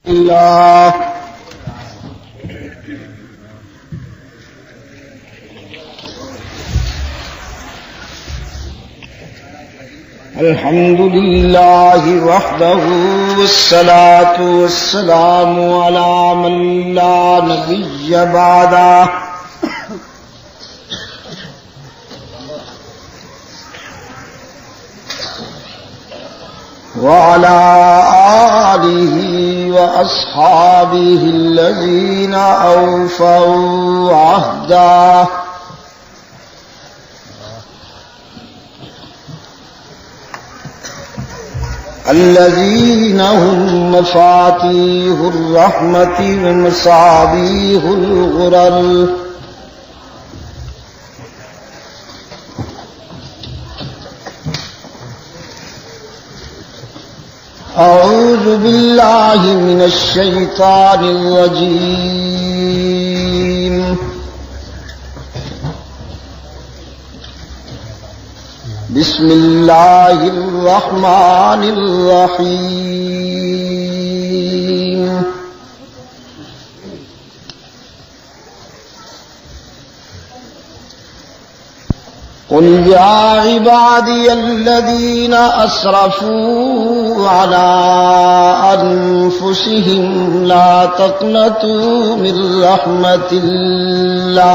الله الحمد لله وحده والصلاة والسلام على من لا نبي بعده وعلى آله وأصحابه الذين أوفوا عهده الذين هم مفاتيح الرحمة ومصابيح الغرر أعوذ بالله من الشيطان الرجيم بسم الله الرحمن الرحيم قل يا عبادي الذين أسرفوا على أنفسهم لا تقنطوا من رحمة الله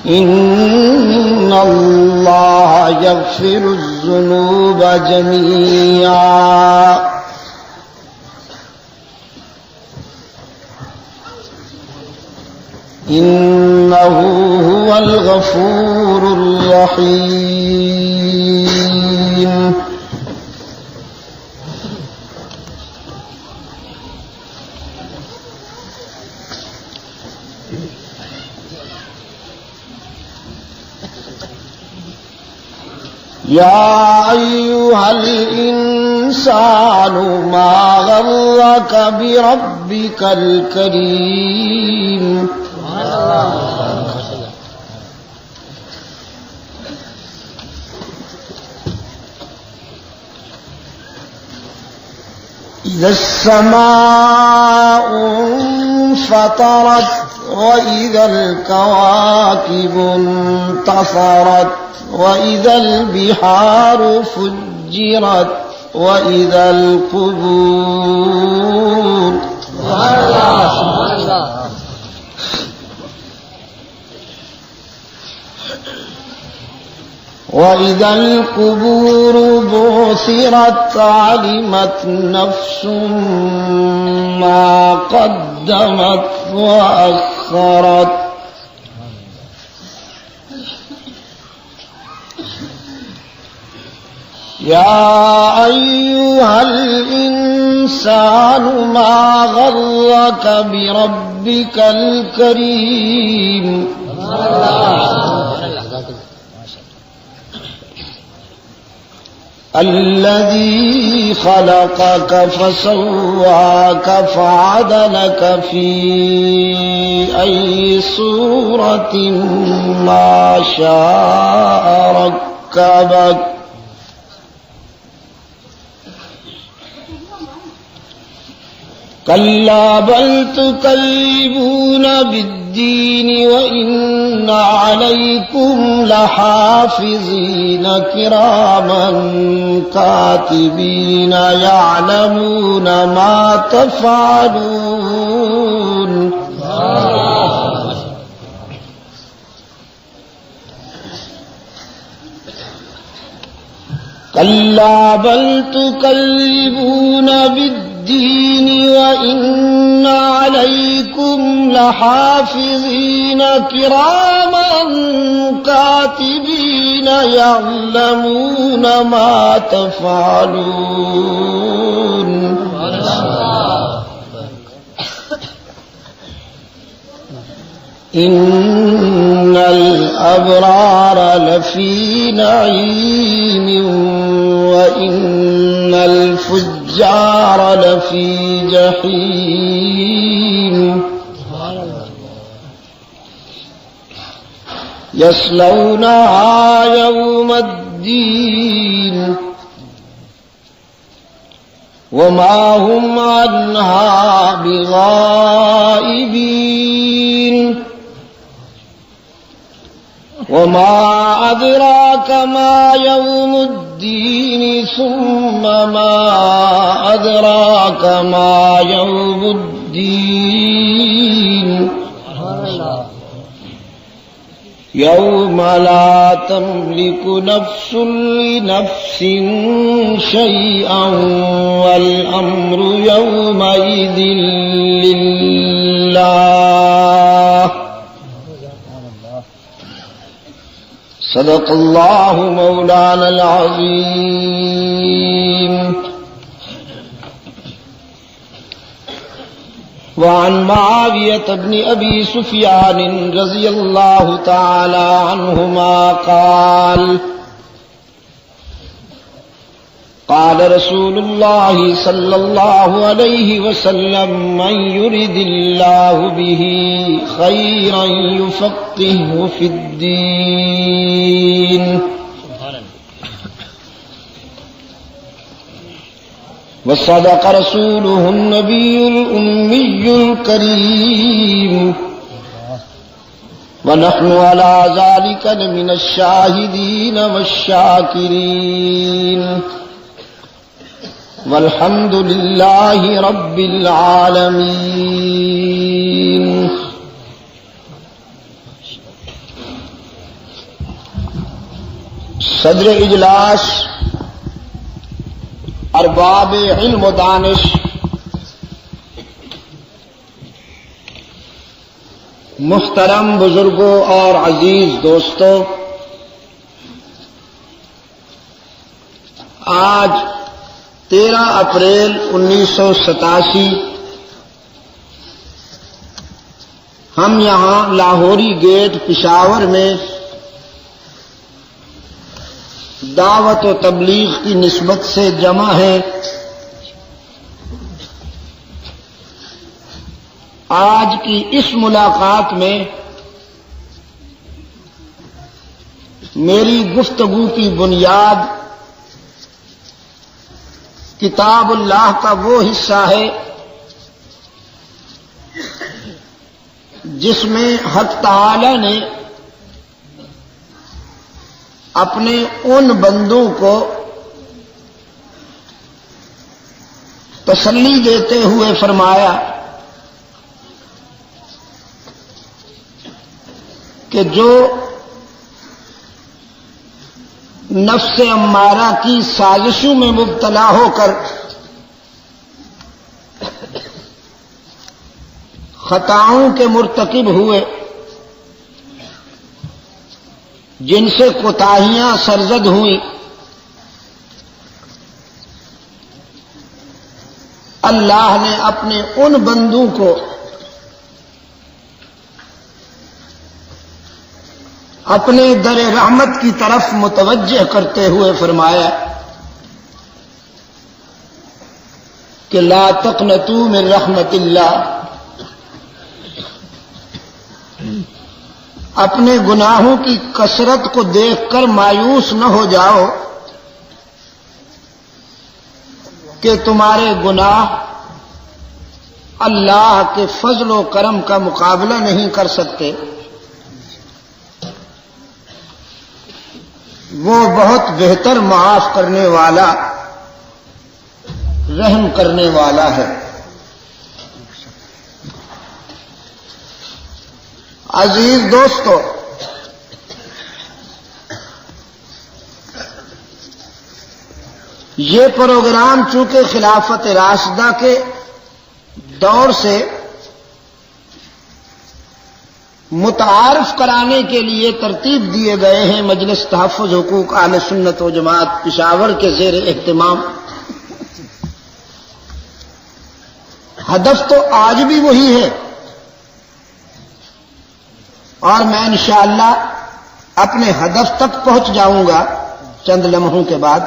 إن الله يغفر الذنوب جميعا إنه هو الغفور الرحيم يا أيها الإنسان ما غرك بربك الكريم إذا السماء انفطرت وإذا الكواكب انتصرت وإذا البحار فجرت وإذا القبور وإذا القبور بعثرت علمت نفس ما قدمت وأخرت يا أيها الإنسان ما غرك بربك الكريم الذي خلقك فسواك فعدلك في أي صورة ما شاء ركبك كلا بل تكذبون بالدين وإن عليكم لحافظين كراما كاتبين يعلمون ما تفعلون كلا بل تكذبون بالدين وإن عليكم لحافظين كراما كاتبين يعلمون ما تفعلون إن الأبرار لفي نعيم وإن الفجار لفي جحيم يصلونها يوم الدين وما هم عنها بغائبين وما أدراك ما يوم الدين ثم ما أدراك ما يوم الدين يوم لا تملك نفس لنفس شيئا والأمر يومئذ لله صدق الله مولانا العظيم. وعن معاوية بن أبي سفيان رضي الله تعالى عنهما قال قال رسول الله صلى الله عليه وسلم من يرد الله به خيرا يفقهه في الدين وصدق رسوله النبي الأمي الكريم ونحن على ذلك من الشاهدين والشاكرين والحمد لله رب العالمين. صدر اجلاس ارباب علم و دانش، محترم بزرگوں اور عزیز دوستوں، آج 13 اپریل 1987 ہم یہاں لاہوری گیٹ پشاور میں دعوت و تبلیغ کی نسبت سے جمع ہیں. آج کی اس ملاقات میں میری گفتگو کی بنیاد کتاب اللہ کا وہ حصہ ہے جس میں حق تعالی نے اپنے ان بندوں کو تسلی دیتے ہوئے فرمایا کہ جو نفس امارہ کی سازشوں میں مبتلا ہو کر خطاؤں کے مرتکب ہوئے، جن سے کوتاہیاں سرزد ہوئیں، اللہ نے اپنے ان بندوں کو اپنے در رحمت کی طرف متوجہ کرتے ہوئے فرمایا کہ لا تقنطوا من رحمت اللہ، اپنے گناہوں کی کثرت کو دیکھ کر مایوس نہ ہو جاؤ کہ تمہارے گناہ اللہ کے فضل و کرم کا مقابلہ نہیں کر سکتے. وہ بہت بہتر معاف کرنے والا، رحم کرنے والا ہے. عزیز دوستو، یہ پروگرام چونکہ خلافت راشدہ کے دور سے متعارف کرانے کے لیے ترتیب دیے گئے ہیں مجلس تحفظ حقوق اہل سنت و جماعت پشاور کے زیر اہتمام. ہدف تو آج بھی وہی ہے اور میں انشاءاللہ اپنے ہدف تک پہنچ جاؤں گا چند لمحوں کے بعد.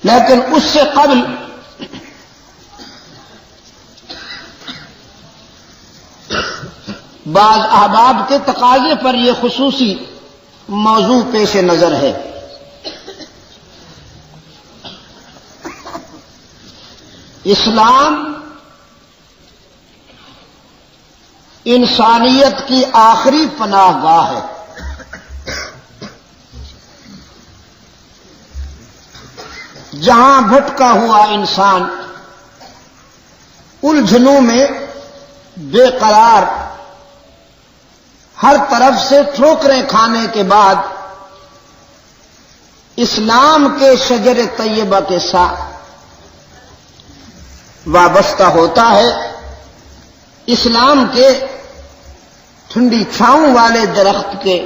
لیکن اس سے قبل بعض احباب کے تقاضے پر یہ خصوصی موضوع پیش نظر ہے۔ اسلام انسانیت کی آخری پناہ گاہ ہے۔ جہاں بھٹکا ہوا انسان الجھنوں میں بے قرار، ہر طرف سے ٹھوکریں کھانے کے بعد اسلام کے شجر طیبہ کے ساتھ وابستہ ہوتا ہے، اسلام کے ٹھنڈی چھاؤں والے درخت کے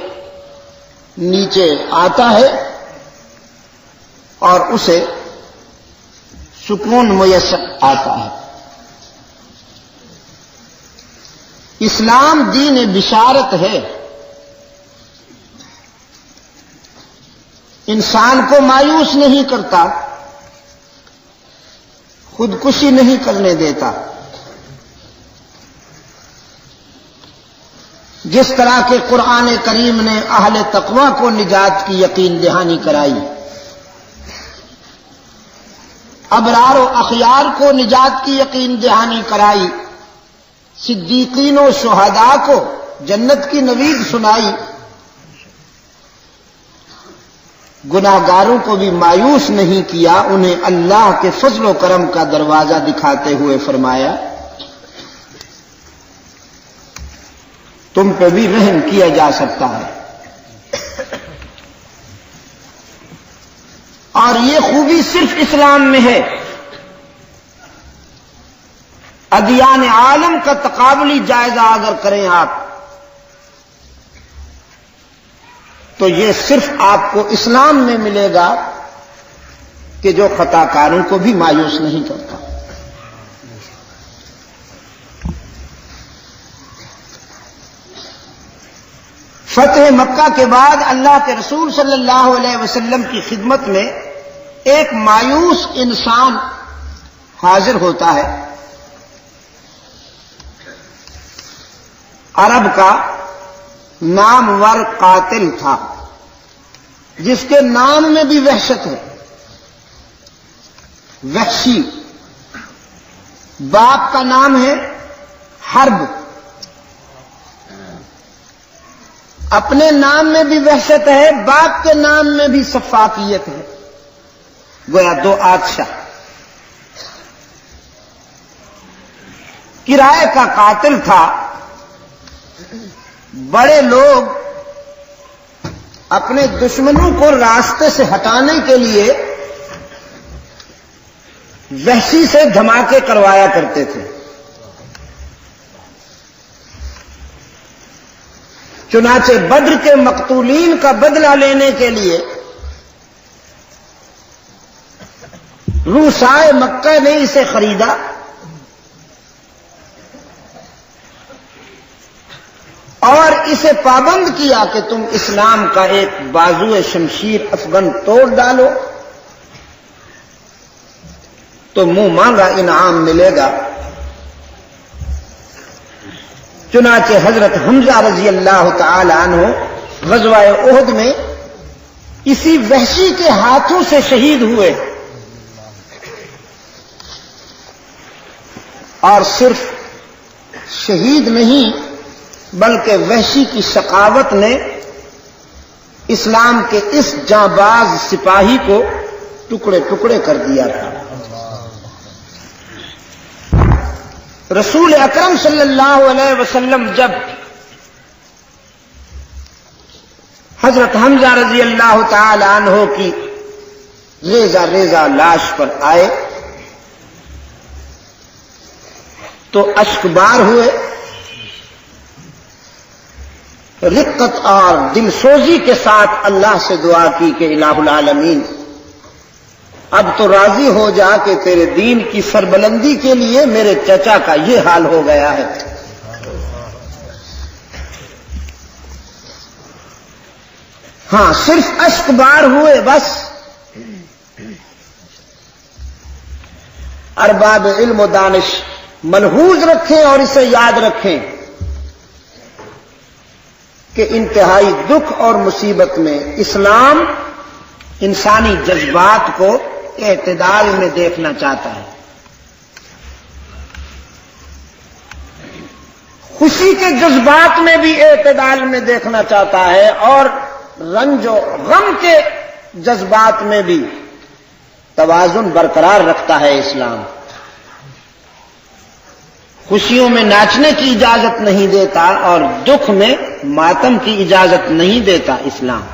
نیچے آتا ہے اور اسے سکون میسر آتا ہے۔ اسلام دین بشارت ہے، انسان کو مایوس نہیں کرتا، خودکشی نہیں کرنے دیتا۔ جس طرح کہ قرآن کریم نے اہل تقوی کو نجات کی یقین دہانی کرائی، ابرار و اخیار کو نجات کی یقین دہانی کرائی، صدیقین و شہداء کو جنت کی نوید سنائی، گناہگاروں کو بھی مایوس نہیں کیا، انہیں اللہ کے فضل و کرم کا دروازہ دکھاتے ہوئے فرمایا تم پہ بھی رحم کیا جا سکتا ہے۔ اور یہ خوبی صرف اسلام میں ہے۔ ادیان عالم کا تقابلی جائزہ اگر کریں آپ تو یہ صرف آپ کو اسلام میں ملے گا کہ جو خطا کاروں کو بھی مایوس نہیں کرتا۔ فتح مکہ کے بعد اللہ کے رسول صلی اللہ علیہ وسلم کی خدمت میں ایک مایوس انسان حاضر ہوتا ہے۔ عرب کا نامور قاتل تھا جس کے نام میں بھی وحشت ہے، وحشی۔ باپ کا نام ہے حرب، اپنے نام میں بھی وحشت ہے، باپ کے نام میں بھی سفاکیت ہے، گویا دو آدشاہ۔ کرائے کا قاتل تھا۔ بڑے لوگ اپنے دشمنوں کو راستے سے ہٹانے کے لیے وحشی سے دھماکے کروایا کرتے تھے۔ چنانچہ بدر کے مقتولین کا بدلہ لینے کے لیے روسائے مکہ نے اسے خریدا، اور اسے پابند کیا کہ تم اسلام کا ایک بازو شمشیر افغن توڑ ڈالو تو منہ مانگا انعام ملے گا۔ چنانچہ حضرت حمزہ رضی اللہ تعالی عنہ غزوہ احد میں اسی وحشی کے ہاتھوں سے شہید ہوئے، اور صرف شہید نہیں بلکہ وحشی کی سخاوت نے اسلام کے اس جانباز سپاہی کو ٹکڑے ٹکڑے کر دیا تھا۔ رسول اکرم صلی اللہ علیہ وسلم جب حضرت حمزہ رضی اللہ تعالی عنہ کی ریزہ ریزہ لاش پر آئے تو اشکبار ہوئے، رقت اور دل سوزی کے ساتھ اللہ سے دعا کی کہ الہ العالمین اب تو راضی ہو جا کہ تیرے دین کی سربلندی کے لیے میرے چچا کا یہ حال ہو گیا ہے۔ ہاں صرف اشک بار ہوئے بس۔ ارباب علم و دانش ملحوظ رکھیں اور اسے یاد رکھیں، کہ انتہائی دکھ اور مصیبت میں اسلام انسانی جذبات کو اعتدال میں دیکھنا چاہتا ہے. خوشی کے جذبات میں بھی اعتدال میں دیکھنا چاہتا ہے اور رنج و غم کے جذبات میں بھی توازن برقرار رکھتا ہے اسلام. خوشیوں میں ناچنے کی اجازت نہیں دیتا اور دکھ میں ماتم کی اجازت نہیں دیتا اسلام.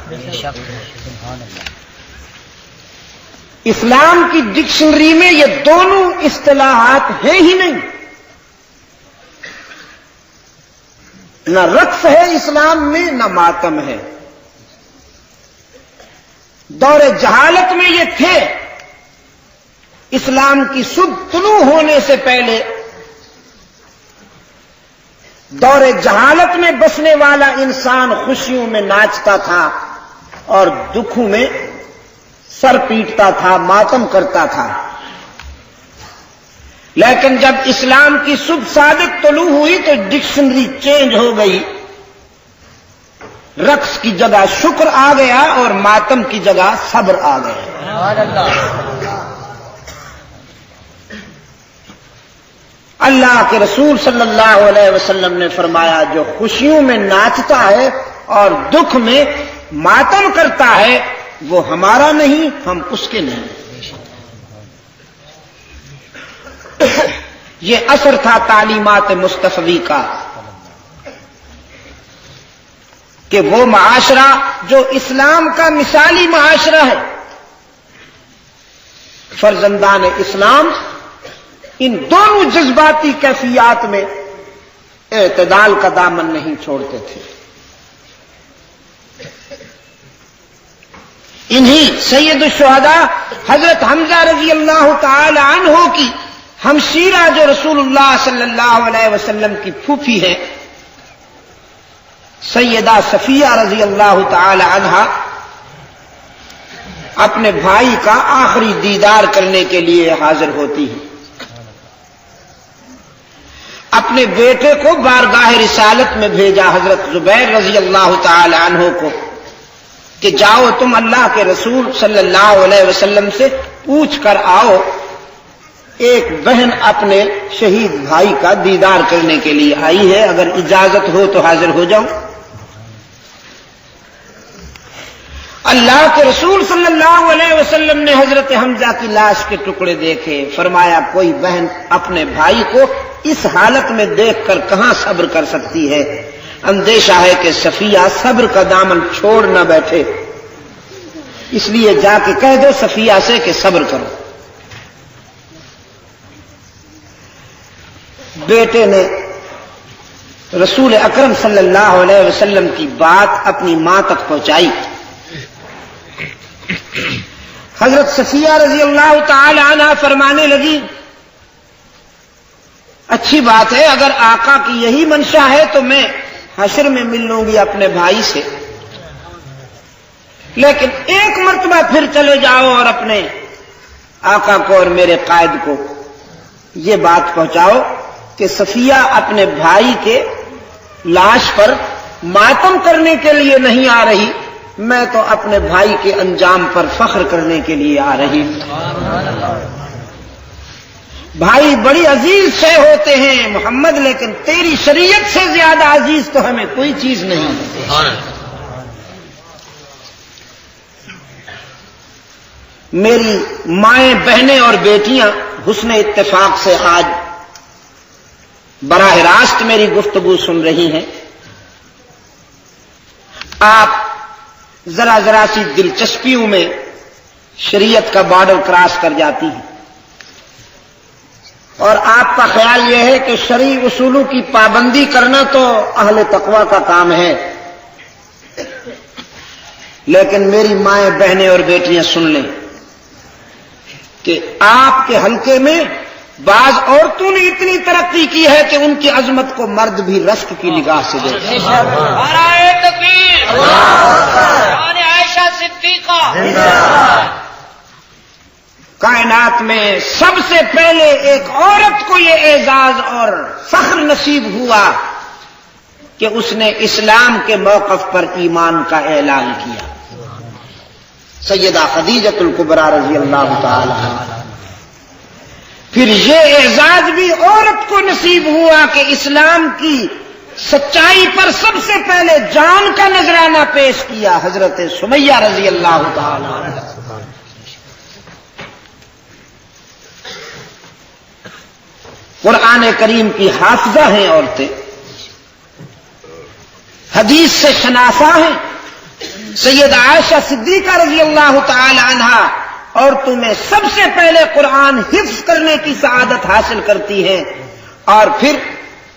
اسلام کی ڈکشنری میں یہ دونوں اصطلاحات ہیں ہی نہیں. نہ رقص ہے اسلام میں نہ ماتم ہے. دور جہالت میں یہ تھے. اسلام کی صبح طلوع ہونے سے پہلے دور جہالت میں بسنے والا انسان خوشیوں میں ناچتا تھا اور دکھوں میں سر پیٹتا تھا، ماتم کرتا تھا. لیکن جب اسلام کی صبح صادق طلوع ہوئی تو ڈکشنری چینج ہو گئی. رقص کی جگہ شکر آ گیا اور ماتم کی جگہ صبر آ گیا. اللہ کے رسول صلی اللہ علیہ وسلم نے فرمایا جو خوشیوں میں ناچتا ہے اور دکھ میں ماتم کرتا ہے وہ ہمارا نہیں، ہم اس کے نہیں. یہ اثر تھا تعلیمات مصطفی کا کہ وہ معاشرہ جو اسلام کا مثالی معاشرہ ہے، فرزندان اسلام ان دونوں جذباتی کیفیات میں اعتدال کا دامن نہیں چھوڑتے تھے. انہی سید الشہداء حضرت حمزہ رضی اللہ تعالی عنہ کی ہمشیرہ جو رسول اللہ صلی اللہ علیہ وسلم کی پھوپھی ہے سیدہ صفیہ رضی اللہ تعالی عنہا اپنے بھائی کا آخری دیدار کرنے کے لیے حاضر ہوتی ہے. اپنے بیٹے کو بارگاہ رسالت میں بھیجا حضرت زبیر رضی اللہ تعالی عنہ کو کہ جاؤ تم اللہ کے رسول صلی اللہ علیہ وسلم سے پوچھ کر آؤ ایک بہن اپنے شہید بھائی کا دیدار کرنے کے لیے آئی ہے، اگر اجازت ہو تو حاضر ہو جاؤ. اللہ کے رسول صلی اللہ علیہ وسلم نے حضرت حمزہ کی لاش کے ٹکڑے دیکھے. فرمایا کوئی بہن اپنے بھائی کو اس حالت میں دیکھ کر کہاں صبر کر سکتی ہے؟ اندیشہ ہے کہ صفیہ صبر کا دامن چھوڑ نہ بیٹھے، اس لیے جا کے کہہ دو صفیہ سے کہ صبر کرو. بیٹے نے رسول اکرم صلی اللہ علیہ وسلم کی بات اپنی ماں تک پہنچائی. حضرت صفیہ رضی اللہ تعالی عنہ فرمانے لگی اچھی بات ہے، اگر آقا کی یہی منشا ہے تو میں حشر میں مل لوں گی اپنے بھائی سے، لیکن ایک مرتبہ پھر چلے جاؤ اور اپنے آقا کو اور میرے قائد کو یہ بات پہنچاؤ کہ صفیہ اپنے بھائی کے لاش پر ماتم کرنے کے لیے نہیں آ رہی، میں تو اپنے بھائی کے انجام پر فخر کرنے کے لیے آ رہی ہوں. بھائی بڑی عزیز سے ہوتے ہیں محمد، لیکن تیری شریعت سے زیادہ عزیز تو ہمیں کوئی چیز نہیں. میری مائیں بہنیں اور بیٹیاں حسن اتفاق سے آج براہ راست میری گفتگو سن رہی ہیں. آپ ذرا ذرا سی دلچسپیوں میں شریعت کا بارڈر کراس کر جاتی ہیں اور آپ کا خیال یہ ہے کہ شرعی اصولوں کی پابندی کرنا تو اہل تقوی کا کام ہے، لیکن میری مائیں بہنیں اور بیٹیاں سن لیں کہ آپ کے حلقے میں بعض عورتوں نے اتنی ترقی کی ہے کہ ان کی عظمت کو مرد بھی رشک کی نگاہ سے دیکھتے ہیں. نعرہ تکبیر، عائشہ صدیقہ. کائنات میں سب سے پہلے ایک عورت کو یہ اعزاز اور فخر نصیب ہوا کہ اس نے اسلام کے موقف پر ایمان کا اعلان کیا. سیدہ خدیجۃ الکبریٰ رضی اللہ تعالی عنہ. پھر یہ اعزاز بھی عورت کو نصیب ہوا کہ اسلام کی سچائی پر سب سے پہلے جان کا نذرانہ پیش کیا حضرت سمیہ رضی اللہ تعالی عنہ. قرآن کریم کی حافظہ ہیں عورتیں, حدیث سے شناسا ہیں. سیدہ عائشہ صدیقہ رضی اللہ تعالی عنہ عورتوں میں سب سے پہلے قرآن حفظ کرنے کی سعادت حاصل کرتی ہیں, اور پھر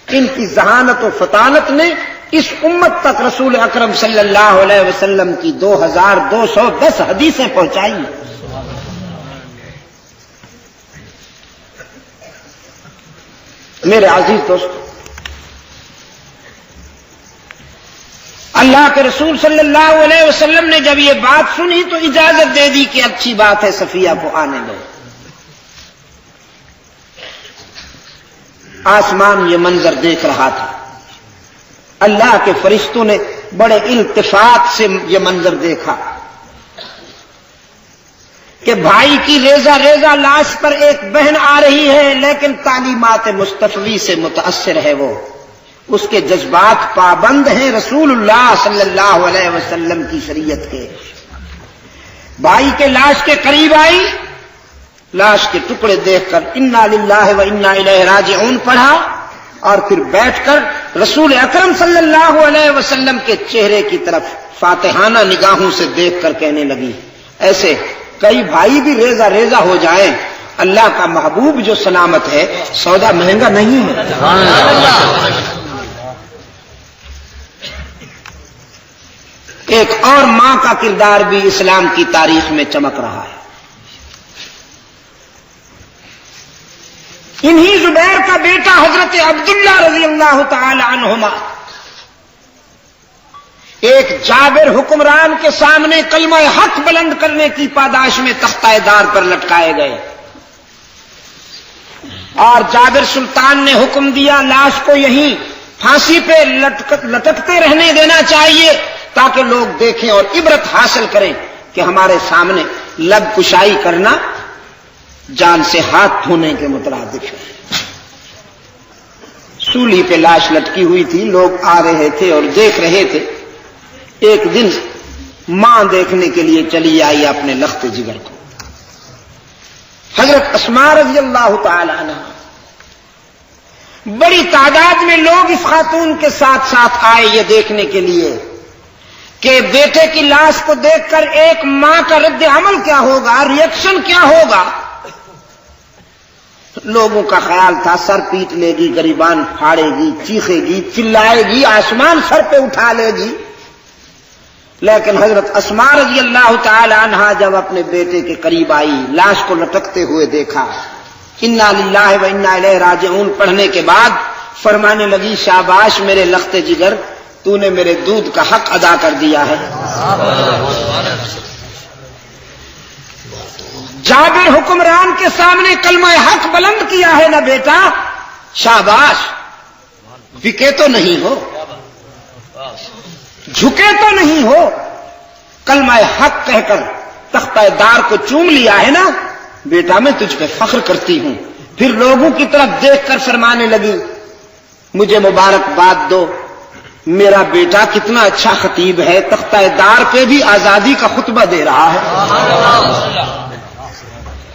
ان کی ذہانت و فطانت نے اس امت تک رسول اکرم صلی اللہ علیہ وسلم کی 2210 حدیثیں پہنچائی. میرے عزیز دوست, اللہ کے رسول صلی اللہ علیہ وسلم نے جب یہ بات سنی تو اجازت دے دی کہ اچھی بات ہے, صفیہ کو آنے دو. آسمان یہ منظر دیکھ رہا تھا. اللہ کے فرشتوں نے بڑے التفات سے یہ منظر دیکھا کہ بھائی کی ریزہ ریزہ لاش پر ایک بہن آ رہی ہے, لیکن تعلیمات مصطفی سے متاثر ہے. وہ اس کے جذبات پابند ہیں رسول اللہ صلی اللہ علیہ وسلم کی شریعت کے. بھائی کے لاش کے قریب آئی, لاش کے ٹکڑے دیکھ کر انا للہ و انا الیہ راجعون پڑھا, اور پھر بیٹھ کر رسول اکرم صلی اللہ علیہ وسلم کے چہرے کی طرف فاتحانہ نگاہوں سے دیکھ کر کہنے لگی, ایسے کئی بھائی بھی ریزہ ریزہ ہو جائیں, اللہ کا محبوب جو سلامت ہے سودا مہنگا نہیں ہے. ایک اور ماں کا کردار بھی اسلام کی تاریخ میں چمک رہا ہے. انہی زبیر کا بیٹا حضرت عبداللہ رضی اللہ تعالی عنہما ایک جابر حکمران کے سامنے کلمہ حق بلند کرنے کی پاداش میں تختہ دار پر لٹکائے گئے, اور جابر سلطان نے حکم دیا لاش کو یہیں پھانسی پہ لٹکتے رہنے دینا چاہیے تاکہ لوگ دیکھیں اور عبرت حاصل کریں کہ ہمارے سامنے لب کشائی کرنا جان سے ہاتھ دھونے کے مترادف ہے. سولی پہ لاش لٹکی ہوئی تھی, لوگ آ رہے تھے اور دیکھ رہے تھے. ایک دن ماں دیکھنے کے لیے چلی آئی اپنے لخت جگر کو. حضرت اسماء رضی اللہ تعالی عنہ, بڑی تعداد میں لوگ اس خاتون کے ساتھ ساتھ آئے یہ دیکھنے کے لیے کہ بیٹے کی لاش کو دیکھ کر ایک ماں کا رد عمل کیا ہوگا, ریئیکشن کیا ہوگا. لوگوں کا خیال تھا سر پیٹ لے گی, گریبان پھاڑے گی, چیخے گی, چلائے گی, آسمان سر پہ اٹھا لے گی. لیکن حضرت اسماء رضی اللہ تعالی عنہا جب اپنے بیٹے کے قریب آئی, لاش کو لٹکتے ہوئے دیکھا, انا للہ و انا الیہ راجعون پڑھنے کے بعد فرمانے لگی, شاباش میرے لخت جگر, تو نے میرے دودھ کا حق ادا کر دیا ہے. جابر حکمران کے سامنے کلمہ حق بلند کیا ہے نا بیٹا, شاباش. بکے تو نہیں ہو, جھکے تو نہیں ہو, کلمہ حق کہہ کر تختہ دار کو چوم لیا ہے نا بیٹا, میں تجھ پہ فخر کرتی ہوں. پھر لوگوں کی طرف دیکھ کر فرمانے لگی, مجھے مبارکباد دو, میرا بیٹا کتنا اچھا خطیب ہے, تختہ دار پہ بھی آزادی کا خطبہ دے رہا ہے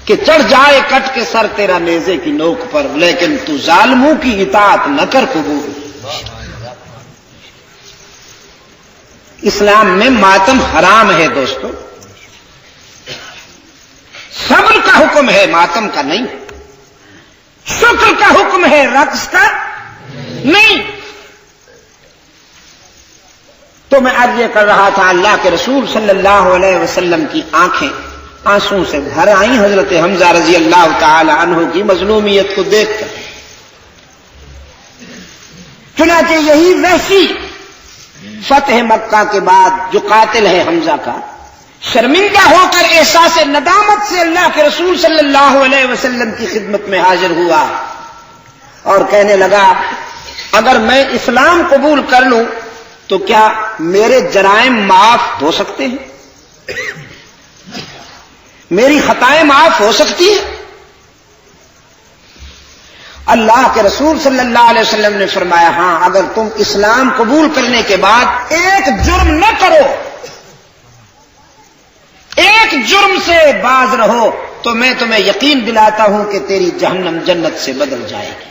کہ چڑھ جائے کٹ کے سر تیرا نیزے کی نوک پر, لیکن تو ظالموں کی اطاعت نہ کر قبول. اسلام میں ماتم حرام ہے دوستو, صبر کا حکم ہے, ماتم کا نہیں. شکر کا حکم ہے, رقص کا نہیں. تو میں عرض یہ کر رہا تھا, اللہ کے رسول صلی اللہ علیہ وسلم کی آنکھیں آنسوں سے بھر آئیں حضرت حمزہ رضی اللہ تعالی عنہ کی مظلومیت کو دیکھ کر. چنانچہ یہی وحشی فتح مکہ کے بعد جو قاتل ہے حمزہ کا, شرمندہ ہو کر احساس ندامت سے اللہ کے رسول صلی اللہ علیہ وسلم کی خدمت میں حاضر ہوا اور کہنے لگا, اگر میں اسلام قبول کر لوں تو کیا میرے جرائم معاف ہو سکتے ہیں؟ میری خطائیں معاف ہو سکتی ہیں؟ اللہ کے رسول صلی اللہ علیہ وسلم نے فرمایا ہاں، اگر تم اسلام قبول کرنے کے بعد ایک جرم نہ کرو، ایک جرم سے باز رہو، تو میں تمہیں یقین دلاتا ہوں کہ تیری جہنم جنت سے بدل جائے گی۔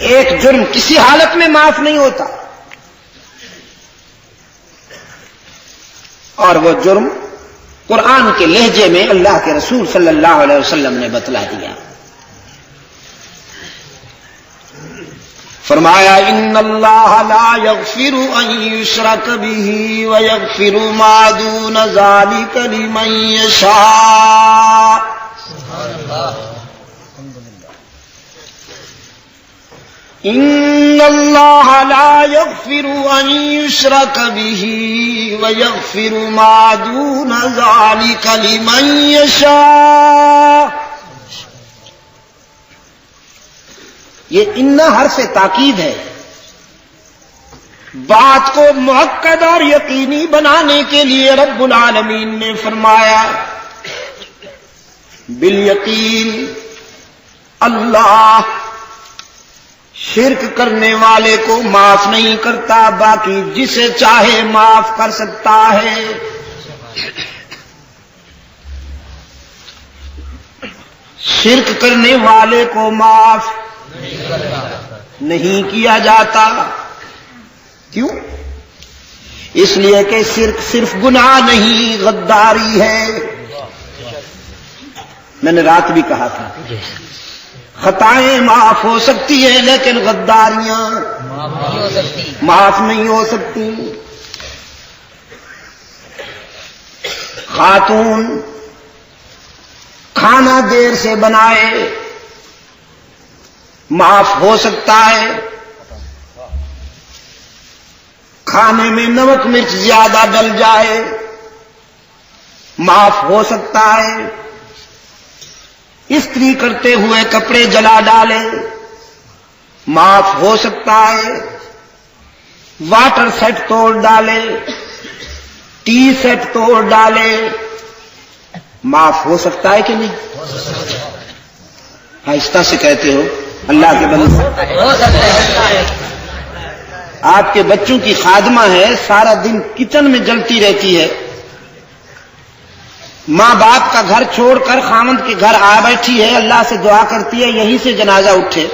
ایک جرم کسی حالت میں معاف نہیں ہوتا، اور وہ جرم قرآن کے لہجے میں اللہ کے رسول صلی اللہ علیہ وسلم نے بتلا دیا۔ فرمایا ان اللہ لا یغفر ان یشرک بہ ویغفر ما دون ذلک لمن یشاء۔ ان اللہ لا یغفر ان یشرک بہ ویغفر ما دون ذلک لمن یشاء۔ یہ ان حرف تاکید ہے، بات کو مؤکد اور یقینی بنانے کے لیے رب العالمین نے فرمایا بالیقین اللہ شرک کرنے والے کو معاف نہیں کرتا، باقی جسے چاہے معاف کر سکتا ہے۔ شرک کرنے والے کو معاف نہیں کیا جاتا، کیوں؟ اس لیے کہ شرک صرف گناہ نہیں، غداری ہے۔ میں نے رات بھی کہا تھا خطائیں معاف ہو سکتی ہیں لیکن غداریاں معاف نہیں ہو سکتی۔ خاتون کھانا دیر سے بنائے معاف ہو سکتا ہے، کھانے میں نمک مرچ زیادہ ڈل جائے معاف ہو سکتا ہے، استری کرتے ہوئے کپڑے جلا ڈالے معاف ہو سکتا ہے، واٹر سیٹ توڑ ڈالے، ٹی سیٹ توڑ ڈالے معاف ہو سکتا ہے کہ نہیں؟ آہستہ سے کہتے ہو اللہ کے بندے۔ آپ کے بچوں کی خادمہ ہے، سارا دن کچن میں جلتی رہتی ہے، ماں باپ کا گھر چھوڑ کر خامند کے گھر آ بیٹھی ہے، اللہ سے دعا کرتی ہے یہیں سے جنازہ اٹھے۔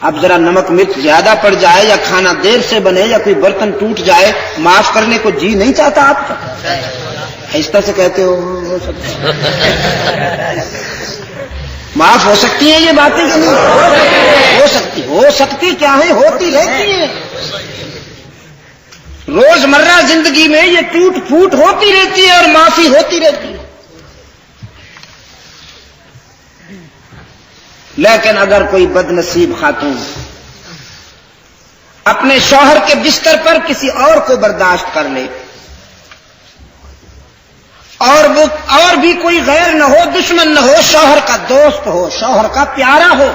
اب ذرا نمک مرچ زیادہ پڑ جائے یا کھانا دیر سے بنے یا کوئی برتن ٹوٹ جائے، معاف کرنے کو جی نہیں چاہتا آپ کا؟ آہستہ سے کہتے ہو سکتا معاف ہو سکتی ہیں یہ باتیں کہ نہیں؟ ہو سکتی کیا ہے، ہوتی رہتی ہیں۔ روزمرہ زندگی میں یہ ٹوٹ پھوٹ ہوتی رہتی ہے اور معافی ہوتی رہتی ہے۔ لیکن اگر کوئی بد نصیب خاتون اپنے شوہر کے بستر پر کسی اور کو برداشت کر لے، اور بھی کوئی غیر نہ ہو، دشمن نہ ہو، شوہر کا دوست ہو، شوہر کا پیارا ہو،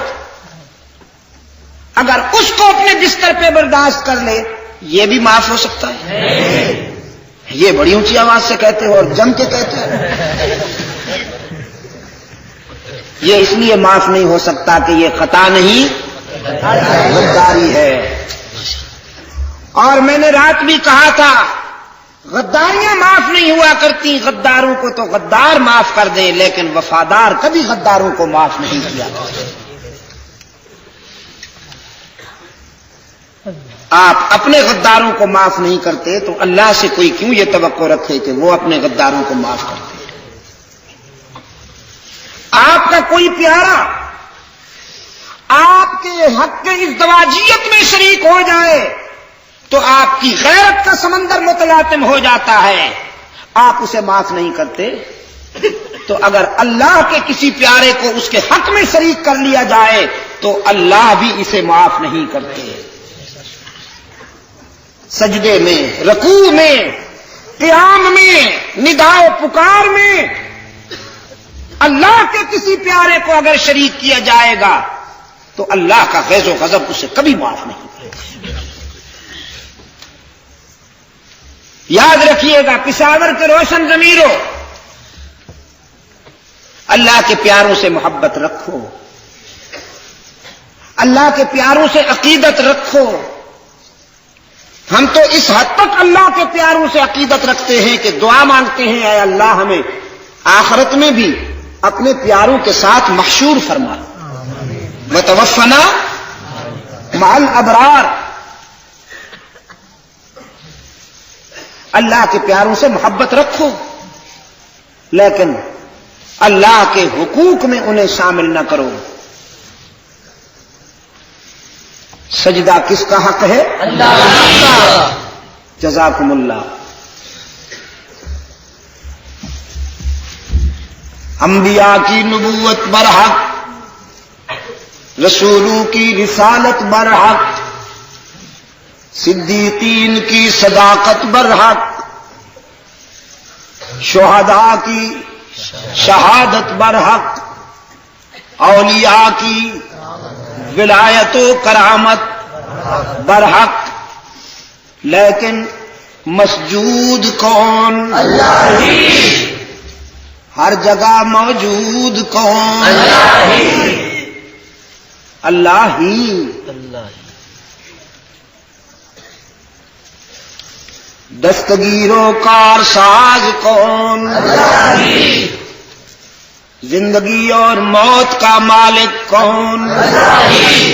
اگر اس کو اپنے بستر پہ برداشت کر لے، یہ بھی معاف ہو سکتا ہے؟ یہ بڑی اونچی آواز سے کہتے ہو اور جم کے کہتے ہیں۔ یہ اس لیے معاف نہیں ہو سکتا کہ یہ خطا نہیں، غداری ہے۔ اور میں نے رات بھی کہا تھا غداریاں معاف نہیں ہوا کرتی، غداروں کو تو غدار معاف کر دے، لیکن وفادار کبھی غداروں کو معاف نہیں کیا۔ آپ اپنے غداروں کو معاف نہیں کرتے تو اللہ سے کوئی کیوں یہ توقع رکھے کہ وہ اپنے غداروں کو معاف کرتے؟ آپ کا کوئی پیارا آپ کے حق کے ازدواجیت میں شریک ہو جائے تو آپ کی غیرت کا سمندر متلاطم ہو جاتا ہے، آپ اسے معاف نہیں کرتے۔ تو اگر اللہ کے کسی پیارے کو اس کے حق میں شریک کر لیا جائے تو اللہ بھی اسے معاف نہیں کرتے۔ سجدے میں، رکوع میں، قیام میں، نداء و پکار میں اللہ کے کسی پیارے کو اگر شریک کیا جائے گا تو اللہ کا غیظ و غضب اسے کبھی معاف نہیں کرے. یاد رکھیے گا پشاور کے روشن ضمیروں، اللہ کے پیاروں سے محبت رکھو، اللہ کے پیاروں سے عقیدت رکھو. ہم تو اس حد تک اللہ کے پیاروں سے عقیدت رکھتے ہیں کہ دعا مانگتے ہیں اے اللہ ہمیں آخرت میں بھی اپنے پیاروں کے ساتھ محشور فرما، وتوفنا مع الابرار. اللہ کے پیاروں سے محبت رکھو، لیکن اللہ کے حقوق میں انہیں شامل نہ کرو. سجدہ کس کا حق ہے؟ اللہ کا. جزاکم اللہ. انبیاء کی نبوت برحق، رسولوں کی رسالت برحق، صدیقین کی صداقت برحق، شہداء کی شہادت برحق، اولیاء کی ولایت و کرامت برحق، لیکن مسجود کون؟ اللہ ہی. ہر جگہ موجود کون؟ اللہ ہی. اللہ ہی. دستگیر و کار ساز کون؟ اللہ ہی. زندگی اور موت کا مالک کون؟ اللہ ہی.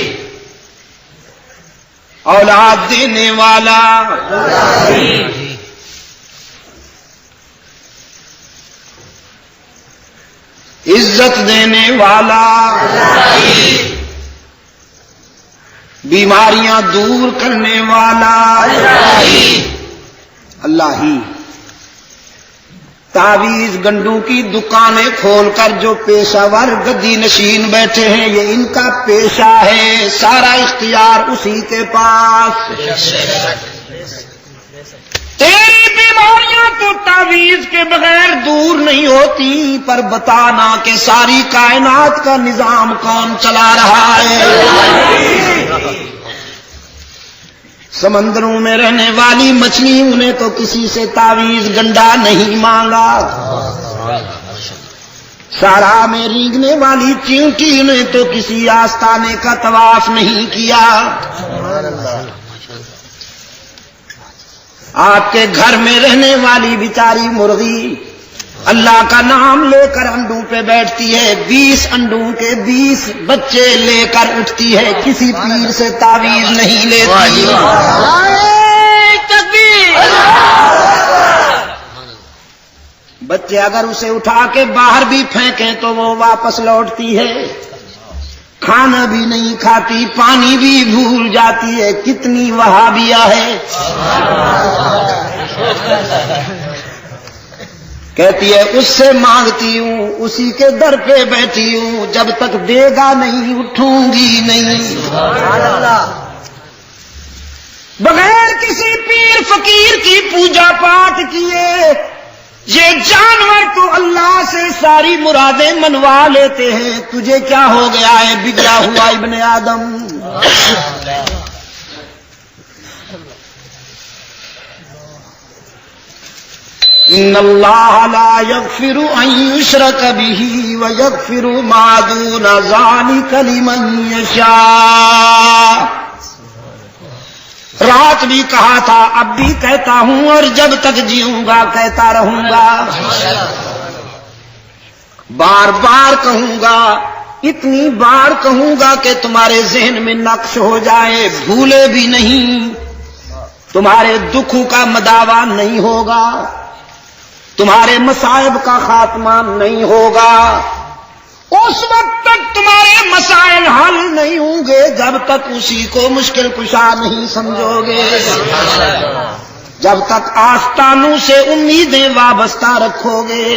اولاد دینے والا؟ اللہ ہی. عزت دینے والا؟ اللہ ہی. بیماریاں دور کرنے والا؟ اللہ ہی. اللہ ہی. تعویذ گنڈوں کی دکانیں کھول کر جو پیشہ ور گدی نشین بیٹھے ہیں یہ ان کا پیشہ ہے، سارا اختیار اسی کے پاس. تیری بیماریاں تو تعویذ کے بغیر دور نہیں ہوتی، پر بتانا کہ ساری کائنات کا نظام کون چلا رہا ہے؟ سمندروں میں رہنے والی مچھلیوں نے تو کسی سے تعویذ گنڈا نہیں مانگا، سارا میں رینگنے والی چیونٹی نے تو کسی آستانے کا طواف نہیں کیا. آپ کے گھر میں رہنے والی بیچاری مرغی اللہ کا نام لے کر انڈوں پہ بیٹھتی ہے، 20 انڈوں کے 20 بچے لے کر اٹھتی ہے، کسی پیر سے تعویذ نہیں لیتی. بچے اگر اسے اٹھا کے باہر بھی پھینکیں تو وہ واپس لوٹتی ہے، کھانا بھی نہیں کھاتی، پانی بھی بھول جاتی ہے. کتنی وہابیہ ہے. کہتی ہے اس سے مانگتی ہوں، اسی کے در پہ بیٹھی ہوں، جب تک دے گا نہیں اٹھوں گی نہیں. بغیر کسی پیر فقیر کی پوجا پاٹ کیے یہ جانور تو اللہ سے ساری مرادیں منوا لیتے ہیں. تجھے کیا ہو گیا ہے بگڑا ہوا ابن آدم؟ ان اللہ لا یغفر ان یشرک به ویغفر ما دون ذلک لمن یشاء. رات بھی کہا تھا، اب بھی کہتا ہوں، اور جب تک جیوں گا کہتا رہوں گا. بار بار کہوں گا، اتنی بار کہوں گا کہ تمہارے ذہن میں نقش ہو جائے، بھولے بھی نہیں. تمہارے دکھوں کا مداوا نہیں ہوگا، تمہارے مصائب کا خاتمہ نہیں ہوگا. اس وقت تک تمہارے مسائل حل نہیں ہوں گے جب تک اسی کو مشکل کشا نہیں سمجھو گے، جب تک آستانوں سے امیدیں وابستہ رکھو گے،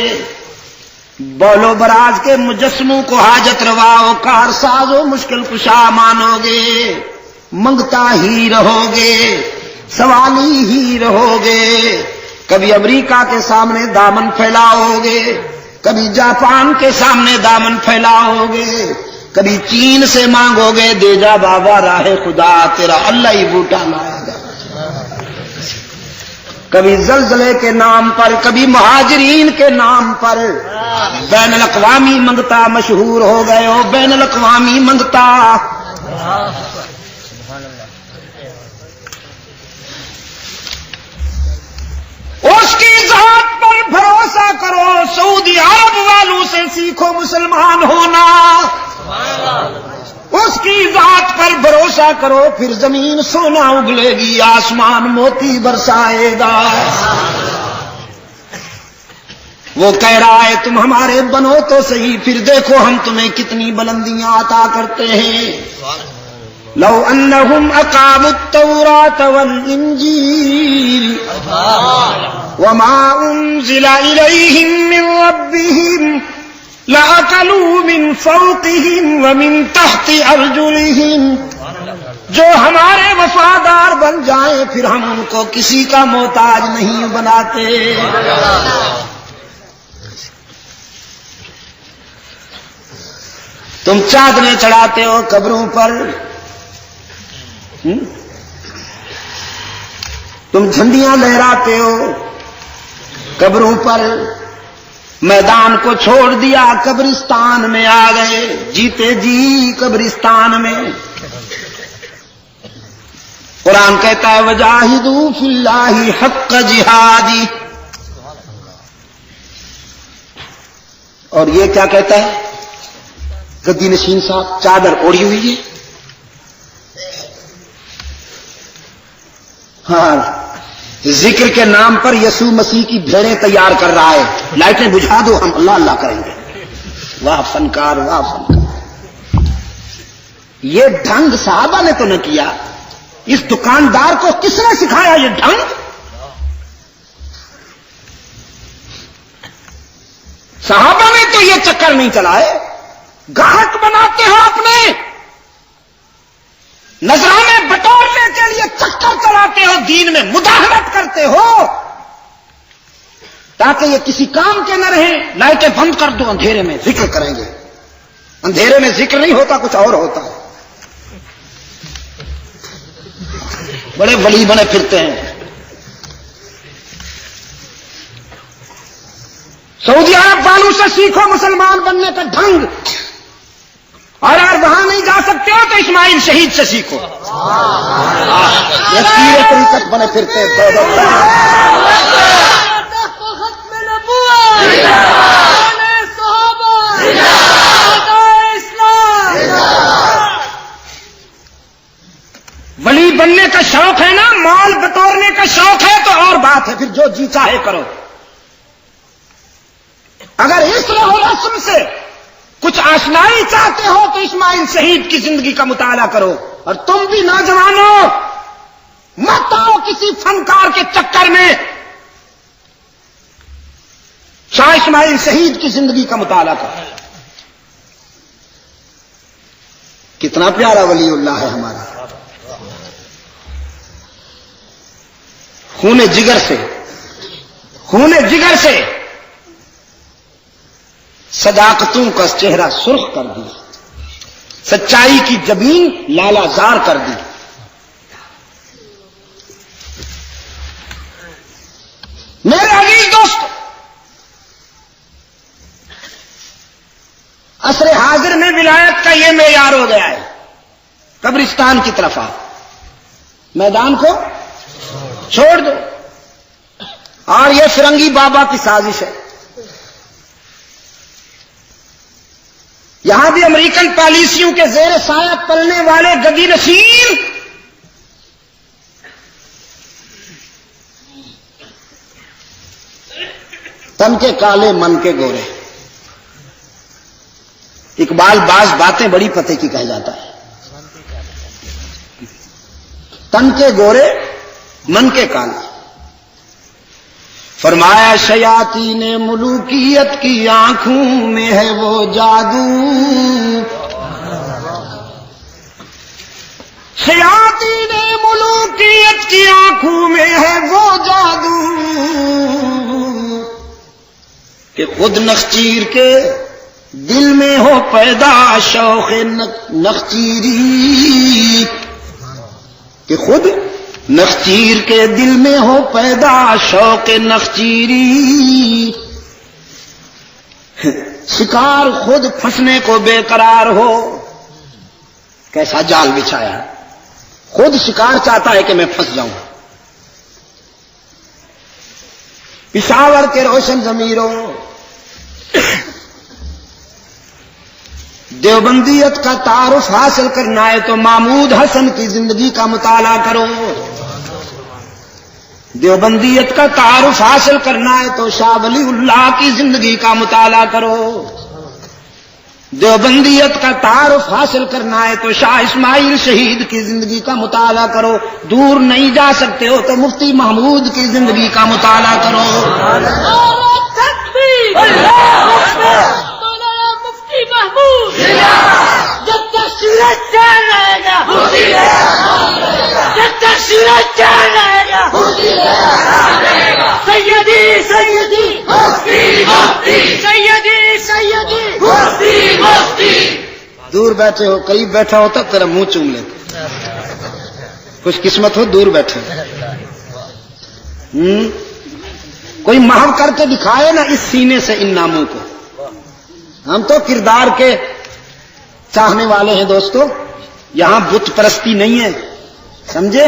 بولو براز کے مجسموں کو حاجت روا و کار ساز و مشکل کشا مانو گے، منگتا ہی رہو گے، سوالی ہی رہو گے. کبھی امریکہ کے سامنے دامن پھیلاؤ گے، کبھی جاپان کے سامنے دامن پھیلاؤ گے، کبھی چین سے مانگو گے دے جا بابا راہ خدا تیرا اللہ ہی بوٹا لائے گا. کبھی زلزلے کے نام پر، کبھی مہاجرین کے نام پر بین الاقوامی منگتا مشہور ہو گئے ہو. بین الاقوامی منگتا اس کی ذات پر بھروسہ کرو. سعودی عرب والوں سے سیکھو مسلمان ہونا. اس کی ذات پر بھروسہ کرو، پھر زمین سونا اگلے گی، آسمان موتی برسائے گا. وہ کہہ رہا ہے تم ہمارے بنو تو صحیح، پھر دیکھو ہم تمہیں کتنی بلندیاں عطا کرتے ہیں. لو انہم اقاموا التوراۃ والانجیل وما انزل الیہم من ربہم لَأَكَلُوا مِن فَوْقِهِمْ وَمِن تَحْتِ أَرْجُلِهِمْ. جو ہمارے وفادار بن جائیں پھر ہم ان کو کسی کا محتاج نہیں بناتے. تم چادریں چڑھاتے ہو قبروں پر، تم جھنڈیاں لہراتے ہو قبروں پر. میدان کو چھوڑ دیا، قبرستان میں آ گئے، جیتے جی قبرستان میں. قرآن کہتا ہے وجاہدوا فی اللہ حق جہادی. اور یہ کیا کہتا ہے گدی نشین صاحب؟ چادر اوڑھی ہوئی ہے. ہاں، ذکر کے نام پر یسوع مسیح کی بھیڑیں تیار کر رہا ہے. لائٹیں بجھا دو ہم اللہ اللہ کریں گے. واہ فنکار، واہ فنکار. یہ ڈھنگ صحابہ نے تو نہ کیا، اس دکاندار کو کس نے سکھایا یہ ڈھنگ؟ صحابہ نے تو یہ چکر نہیں چلائے. گاہک بناتے ہو اپنے، نذرانے بٹورنے کے لیے چکر چلاتے ہو، دین میں مداخلت کرتے ہو تاکہ یہ کسی کام کے نہ رہیں. لائٹیں بند کر دو، اندھیرے میں ذکر کریں گے. اندھیرے میں ذکر نہیں ہوتا، کچھ اور ہوتا ہے. بڑے ولی بنے پھرتے ہیں. سعودی عرب والوں سے سیکھو مسلمان بننے کا ڈھنگ، اور اگر وہاں نہیں جا سکتے ہو تو اسماعیل شہید سے سیکھو. یہ سیرے طریقت بنے پھرتے ولی بننے کا شوق ہے نا، مال بٹورنے کا شوق ہے تو اور بات ہے، پھر جو جی چاہے کرو. اگر اس رسم سے کچھ آشنائی چاہتے ہو تو اسماعیل شہید کی زندگی کا مطالعہ کرو. اور تم بھی نوجوانوں مت آؤ کسی فنکار کے چکر میں. شاہ اسماعیل شہید کی زندگی کا مطالعہ کرو. کتنا پیارا ولی اللہ ہے ہمارا. خون جگر سے صداقتوں کا چہرہ سرخ کر دیا، سچائی کی جبین لالا زار کر دی. میرے عزیز دوست، عصر حاضر میں ولایت کا یہ معیار ہو گیا ہے. قبرستان کی طرف آؤ، میدان کو چھوڑ دو. اور یہ فرنگی بابا کی سازش ہے. یہاں بھی امریکن پالیسیوں کے زیر سایہ پلنے والے گدی نشین تن کے کالے من کے گورے. اقبال بعض باتیں بڑی پتے کی کہہ جاتا ہے. تن کے گورے من کے کالے. فرمایا شیاطین ملوکیت کی آنکھوں میں ہے وہ جادو، شیاطین ملوکیت کی آنکھوں میں ہے وہ جادو کہ خود نخچیر کے دل میں ہو پیدا شوق نخچیری، کہ خود نخچیر کے دل میں ہو پیدا شوق نخچیری، شکار خود پھنسنے کو بے قرار ہو، کیسا جال بچھایا ہے، خود شکار چاہتا ہے کہ میں پھنس جاؤں۔ پشاور کے روشن ضمیروں، دیوبندیت کا تعارف حاصل کرنا ہے تو محمود حسن کی زندگی کا مطالعہ کرو، دیوبندیت کا تعارف حاصل کرنا ہے تو شاہ ولی اللہ کی زندگی کا مطالعہ کرو، دیوبندیت کا تعارف حاصل کرنا ہے تو شاہ اسماعیل شہید کی زندگی کا مطالعہ کرو، دور نہیں جا سکتے ہو تو مفتی محمود کی زندگی کا مطالعہ کرو۔ مفتی محمود جب تک سورج چاند رہے گا، جب تک سورج چاند رہے گا، سیدی سیدی سیدی سیدی مفتی۔ دور بیٹھے ہو، قریب بیٹھا ہوتا تیرا منہ چوم لیتے، خوش قسمت ہو دور بیٹھے۔ کوئی محو کر کے دکھائے نا اس سینے سے ان ناموں کو۔ ہم تو کردار کے چاہنے والے ہیں دوستو، یہاں بت پرستی نہیں ہے، سمجھے؟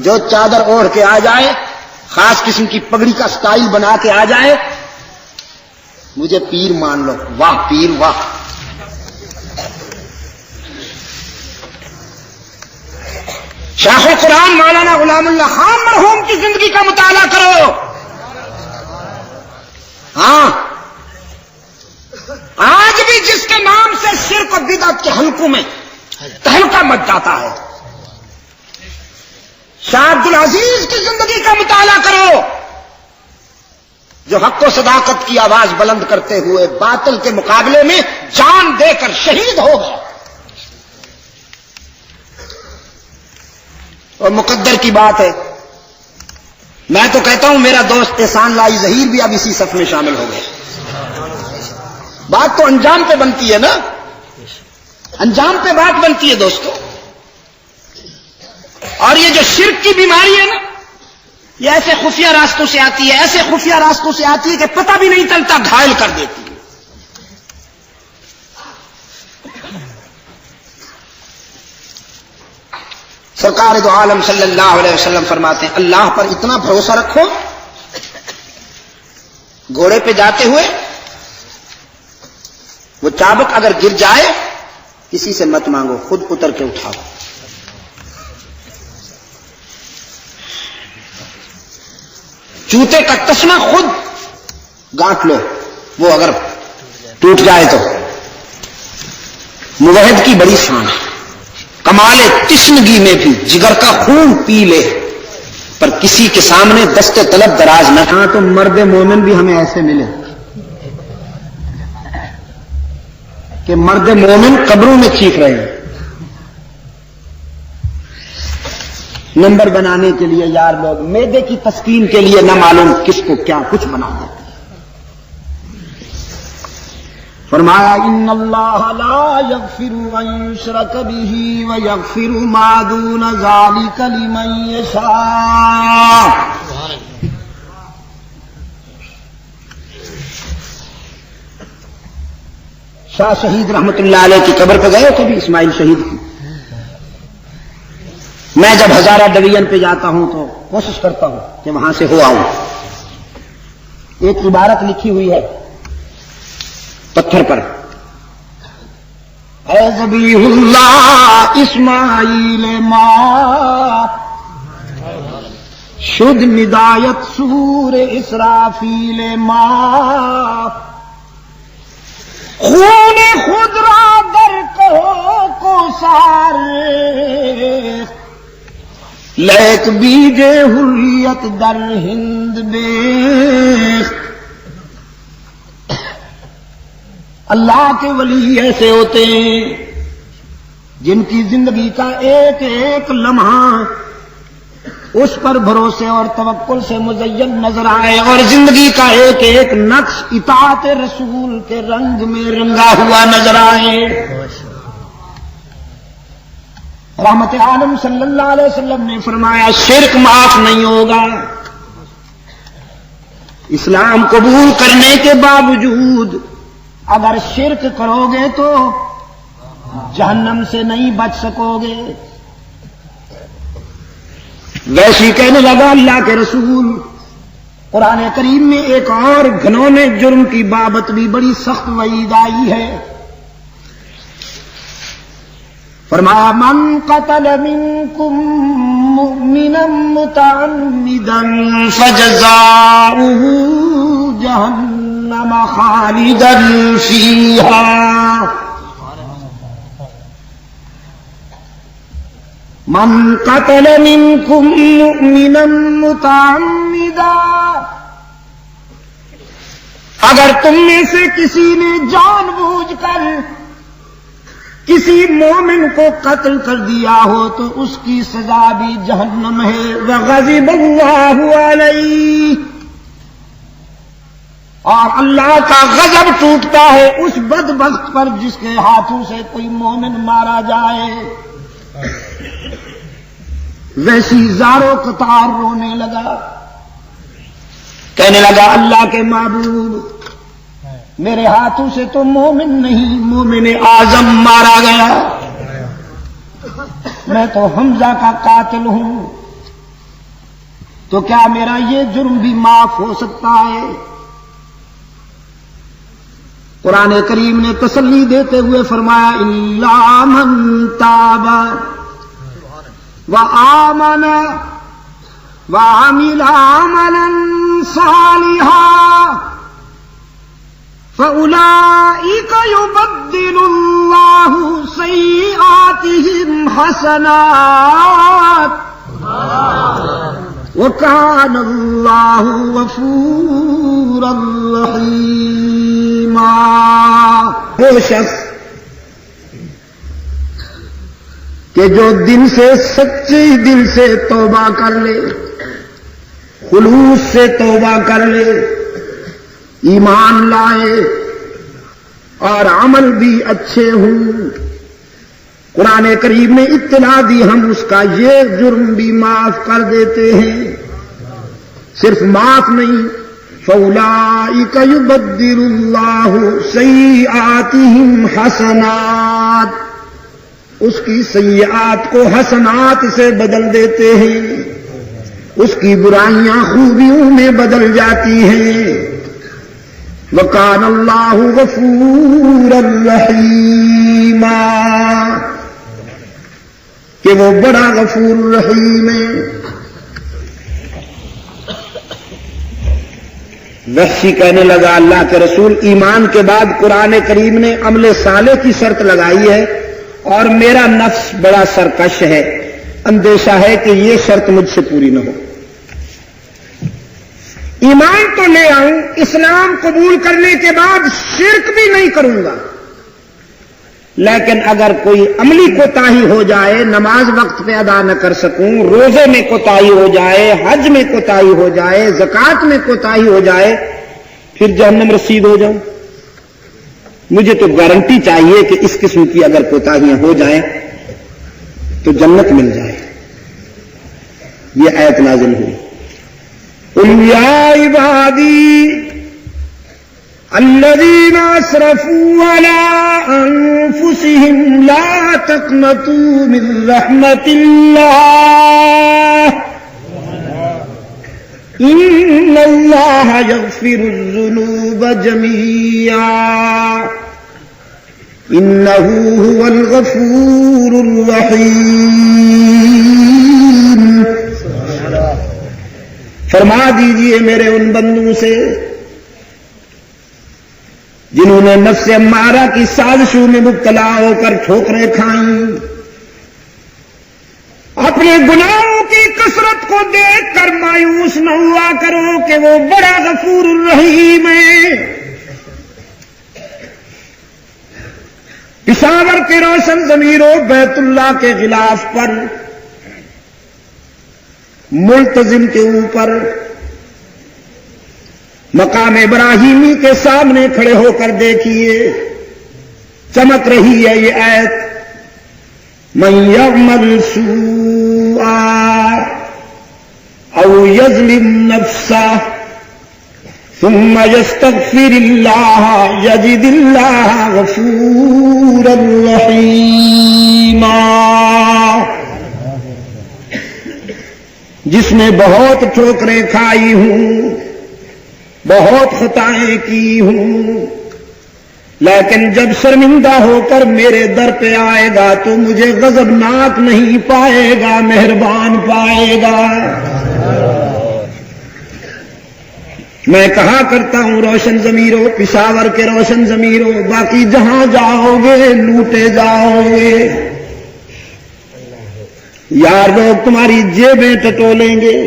جو چادر اوڑھ کے آ جائے، خاص قسم کی پگڑی کا سٹائل بنا کے آ جائے، مجھے پیر مان لو، واہ پیر واہ۔ شیخ القرآن مولانا غلام اللہ خان مرحوم کی زندگی کا مطالعہ کرو۔ ہاں، آج بھی جس کے نام سے شرک و بدعت کے حلقوں میں تہلکہ مچ جاتا ہے، شاہ عبد العزیز کی زندگی کا مطالعہ کرو، جو حق و صداقت کی آواز بلند کرتے ہوئے باطل کے مقابلے میں جان دے کر شہید ہو گئے۔ اور مقدر کی بات ہے، میں تو کہتا ہوں میرا دوست احسان لائی ظہیر بھی اب اسی صف میں شامل ہو گئے۔ بات تو انجام پہ بنتی ہے نا، انجام پہ بات بنتی ہے دوستو۔ اور یہ جو شرک کی بیماری ہے نا، یہ ایسے خفیہ راستوں سے آتی ہے، ایسے خفیہ راستوں سے آتی ہے کہ پتہ بھی نہیں چلتا، گھائل کر دیتی ہے۔ سرکار دو عالم صلی اللہ علیہ وسلم فرماتے ہیں، اللہ پر اتنا بھروسہ رکھو، گھوڑے پہ جاتے ہوئے وہ چابک اگر گر جائے کسی سے مت مانگو، خود اتر کے اٹھاؤ۔ جوتے کا تسمہ خود گانٹ لو، وہ اگر ٹوٹ جائے تو۔ موحد کی بڑی شان ہے، کمال تشنگی میں بھی جگر کا خون پی لے، پر کسی کے سامنے دست طلب دراز نہ۔ ہاں تو مرد مومن بھی ہمیں ایسے ملے کہ مرد مومن قبروں میں چیخ رہے ہیں، نمبر بنانے کے لیے یار لوگ معدے کی تسکین کے لیے نہ معلوم کس کو کیا کچھ بنا دیتے ہیں۔ فرمایا ان اللہ لا یغفر ان یشرک بہ ویغفر ما دون ذلک لمن یشاء۔ شاہ شہید رحمت اللہ علیہ کی قبر پہ گئے کبھی؟ اسماعیل شہید کی؟ میں جب ہزارہ ڈویژن پہ جاتا ہوں تو کوشش کرتا ہوں کہ وہاں سے ہو آؤں۔ ایک عبارت لکھی ہوئی ہے پتھر پر، اے ذبیح اللہ اسماعیل ماں شد ندایت سور اسرافیل ماں، خون خود را در کو سار لیک بیج حریت در ہند بیخ۔ اللہ کے ولی ایسے ہوتے ہیں جن کی زندگی کا ایک ایک لمحہ اس پر بھروسے اور توکل سے مزین نظر آئے اور زندگی کا ایک ایک نقش اطاعت رسول کے رنگ میں رنگا ہوا نظر آئے۔ رحمت عالم صلی اللہ علیہ وسلم نے فرمایا شرک معاف نہیں ہوگا، اسلام قبول کرنے کے باوجود اگر شرک کرو گے تو جہنم سے نہیں بچ سکو گے۔ ویسی کہنے لگا اللہ کے رسول، قرآن کریم میں ایک اور گھنونے جرم کی بابت بھی بڑی سخت وعید آئی ہے۔ فرمایا من قتل منکم مؤمنا متعمدا فجزاؤه جہنم خالدا فیہا۔ من قتل منکم مؤمنا متعمدا، اگر تم میں سے کسی نے جان بوجھ کر کسی مومن کو قتل کر دیا ہو تو اس کی سزا بھی جہنم ہے۔ وغضب اللہ علیہ، اور اللہ کا غضب ٹوٹتا ہے اس بدبخت پر جس کے ہاتھوں سے کوئی مومن مارا جائے۔ ویسی زارو قطار رونے لگا، کہنے لگا اللہ کے معبود، میرے ہاتھوں سے تو مومن نہیں مومن اعظم مارا گیا، میں تو حمزہ کا قاتل ہوں، تو کیا میرا یہ جرم بھی معاف ہو سکتا ہے؟ قرآن کریم نے تسلی دیتے ہوئے فرمایا الا من تاب وآمن وعمل عملا صالحا فأولئك يبدل الله سيئاتهم حسنات وكان الله غفورا رحيما۔ وہ شخص کہ جو دل سے سچے دل سے توبہ کر لے، خلوص سے توبہ کر لے، ایمان لائے اور عمل بھی اچھے ہوں، قرآن کریم نے اطلاع دی ہم اس کا یہ جرم بھی معاف کر دیتے ہیں۔ صرف معاف نہیں، فَأُولَئِكَ يُبَدِّلُ اللَّهُ سَيِّئَاتِهِمْ حَسَنَاتٍ، اس کی سیئات کو حسنات سے بدل دیتے ہیں، اس کی برائیاں خوبیوں میں بدل جاتی ہیں۔ وَكَانَ اللَّهُ غَفُورًا رَحِيمًا، کہ وہ بڑا غفور رحیم ہے۔ وحشی کہنے لگا اللہ کے رسول، ایمان کے بعد قرآن کریم نے عمل صالح کی شرط لگائی ہے اور میرا نفس بڑا سرکش ہے، اندیشہ ہے کہ یہ شرط مجھ سے پوری نہ ہو۔ ایمان تو لے آؤں، اسلام قبول کرنے کے بعد شرک بھی نہیں کروں گا، لیکن اگر کوئی عملی کوتاہی ہو جائے، نماز وقت پہ ادا نہ کر سکوں، روزے میں کوتاہی ہو جائے، حج میں کوتاہی ہو جائے، زکوٰۃ میں کوتاہی ہو جائے، پھر جہنم رسید ہو جاؤں۔ مجھے تو گارنٹی چاہیے کہ اس قسم کی اگر کوتاہیاں ہو جائیں تو جنت مل جائے۔ یہ آیت نازل ہوئی، قل یا عبادی الذین اسرفوا علی انفسهم لا تقنطوا من رحمت اللہ ان اللہ یغفر الذنوب جميعا انہ هو الغفور الرحیم۔ فرما دیجئے میرے ان بندوں سے جنہوں نے نفس امارہ کی سازشوں میں مبتلا ہو کر ٹھوکریں کھائیں، اپنے گناہوں کی کثرت کو دیکھ کر مایوس نہ ہوا کرو کہ وہ بڑا غفور الرحیم ہے۔ پشاور کے روشن ضمیروں بیت اللہ کے غلاف پر ملتزم کے اوپر مقام ابراہیمی کے سامنے کھڑے ہو کر دیکھیے، چمک رہی ہے یہ آیت، من یعمل سوءا او یظلم نفسہ ثم یستغفر اللہ یجد اللہ غفورا رحیما۔ جس نے بہت ٹھوکریں کھائی ہوں، بہت خطائیں کی ہوں، لیکن جب شرمندہ ہو کر میرے در پہ آئے گا تو مجھے غضبناک نہیں پائے گا، مہربان پائے گا۔ میں کہا کرتا ہوں روشن ضمیروں، پشاور کے روشن ضمیروں، باقی جہاں جاؤ گے لوٹے جاؤ گے، یار لوگ تمہاری جیبیں ٹٹولیں گے۔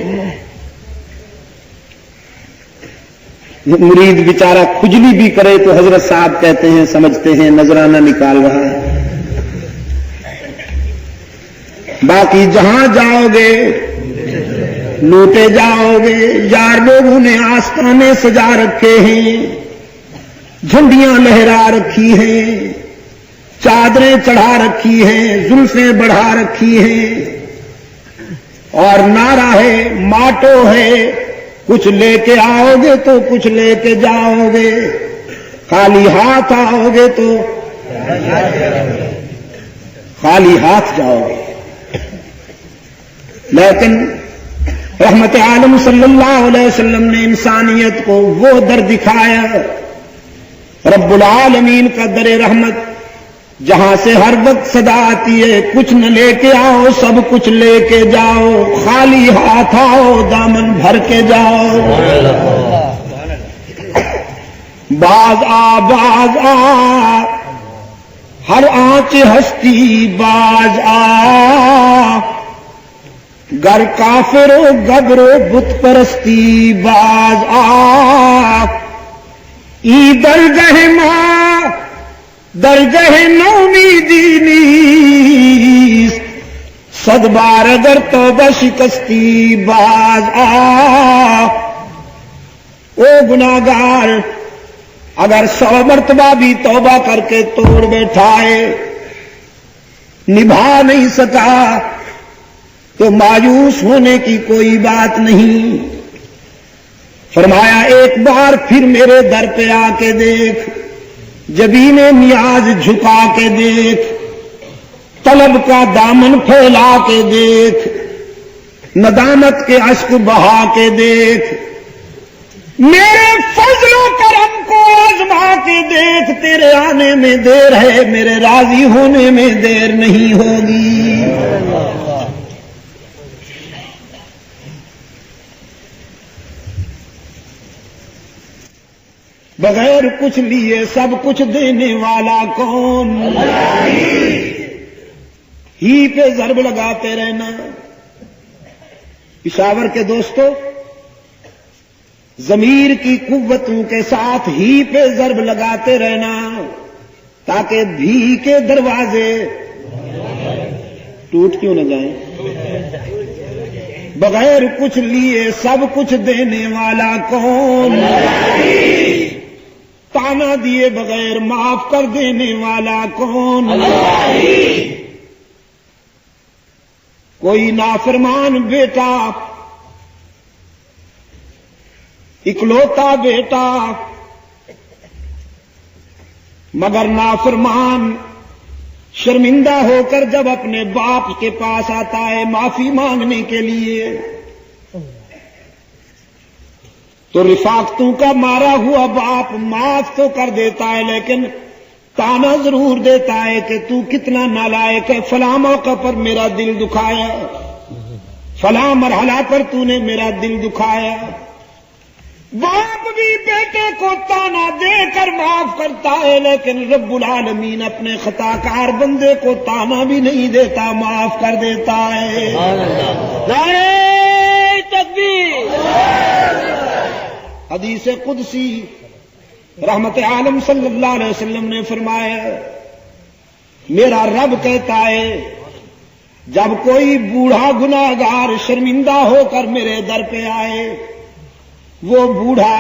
مرید بیچارہ کھجلی بھی کرے تو حضرت صاحب کہتے ہیں، سمجھتے ہیں نذرانہ نکال رہا ہے۔ باقی جہاں جاؤ گے لوٹے جاؤ گے۔ یار لوگوں نے آستانے سجا رکھے ہیں، جھنڈیاں لہرا رکھی ہیں، چادریں چڑھا رکھی ہیں، زلفیں بڑھا رکھی ہیں، اور نعرہ ہے، ماٹو ہے، کچھ لے کے آؤ گے تو کچھ لے کے جاؤ گے، خالی ہاتھ آؤ گے تو خالی ہاتھ جاؤ گے۔ لیکن رحمت عالم صلی اللہ علیہ وسلم نے انسانیت کو وہ در دکھایا، رب العالمین کا در رحمت، جہاں سے ہر وقت صدا آتی ہے، کچھ نہ لے کے آؤ سب کچھ لے کے جاؤ، خالی ہاتھ آؤ دامن بھر کے جاؤ۔ باز آ ہر آنچ ہستی باز آ، گر کافر و گبر و بت پرستی باز آ، ای درگہ ماں درگہ نومیدی نیست، صد بار اگر توبہ شکستی باز آ۔ او گناہگار، اگر 100 مرتبہ بھی توبہ کر کے توڑ بیٹھائے، نبھا نہیں سکا تو مایوس ہونے کی کوئی بات نہیں۔ فرمایا ایک بار پھر میرے در پہ آ کے دیکھ، جبین نیاز جھکا کے دیکھ، طلب کا دامن پھیلا کے دیکھ، ندامت کے اشک بہا کے دیکھ، میرے فضل و کرم کو آزما کے دیکھ، تیرے آنے میں دیر ہے، میرے راضی ہونے میں دیر نہیں ہوگی۔ بغیر کچھ لیے سب کچھ دینے والا کون؟ ہی پہ ضرب لگاتے رہنا۔ پشاور کے دوستو، ضمیر کی قوتوں کے ساتھ ہی پہ ضرب لگاتے رہنا، تاکہ بھی کے دروازے ٹوٹ کیوں نہ جائیں۔ بغیر کچھ لیے سب کچھ دینے والا کون؟ تانا دیے بغیر معاف کر دینے والا کون؟ کوئی نافرمان بیٹا، اکلوتا بیٹا، مگر نافرمان شرمندہ ہو کر جب اپنے باپ کے پاس آتا ہے معافی مانگنے کے لیے، تو رفاقتوں کا مارا ہوا باپ معاف تو کر دیتا ہے، لیکن تانا ضرور دیتا ہے کہ تو کتنا نالائق ہے، فلاں موقع پر میرا دل دکھایا، فلاں مرحلہ پر تو نے میرا دل دکھایا۔ باپ بھی بیٹے کو تانا دے کر معاف کرتا ہے، لیکن رب العالمین اپنے خطا کار بندے کو تانا بھی نہیں دیتا، معاف کر دیتا ہے۔ نعرہ تکبیر۔ حدیث قدسی، رحمت عالم صلی اللہ علیہ وسلم نے فرمایا، میرا رب کہتا ہے جب کوئی بوڑھا گناہگار شرمندہ ہو کر میرے در پہ آئے، وہ بوڑھا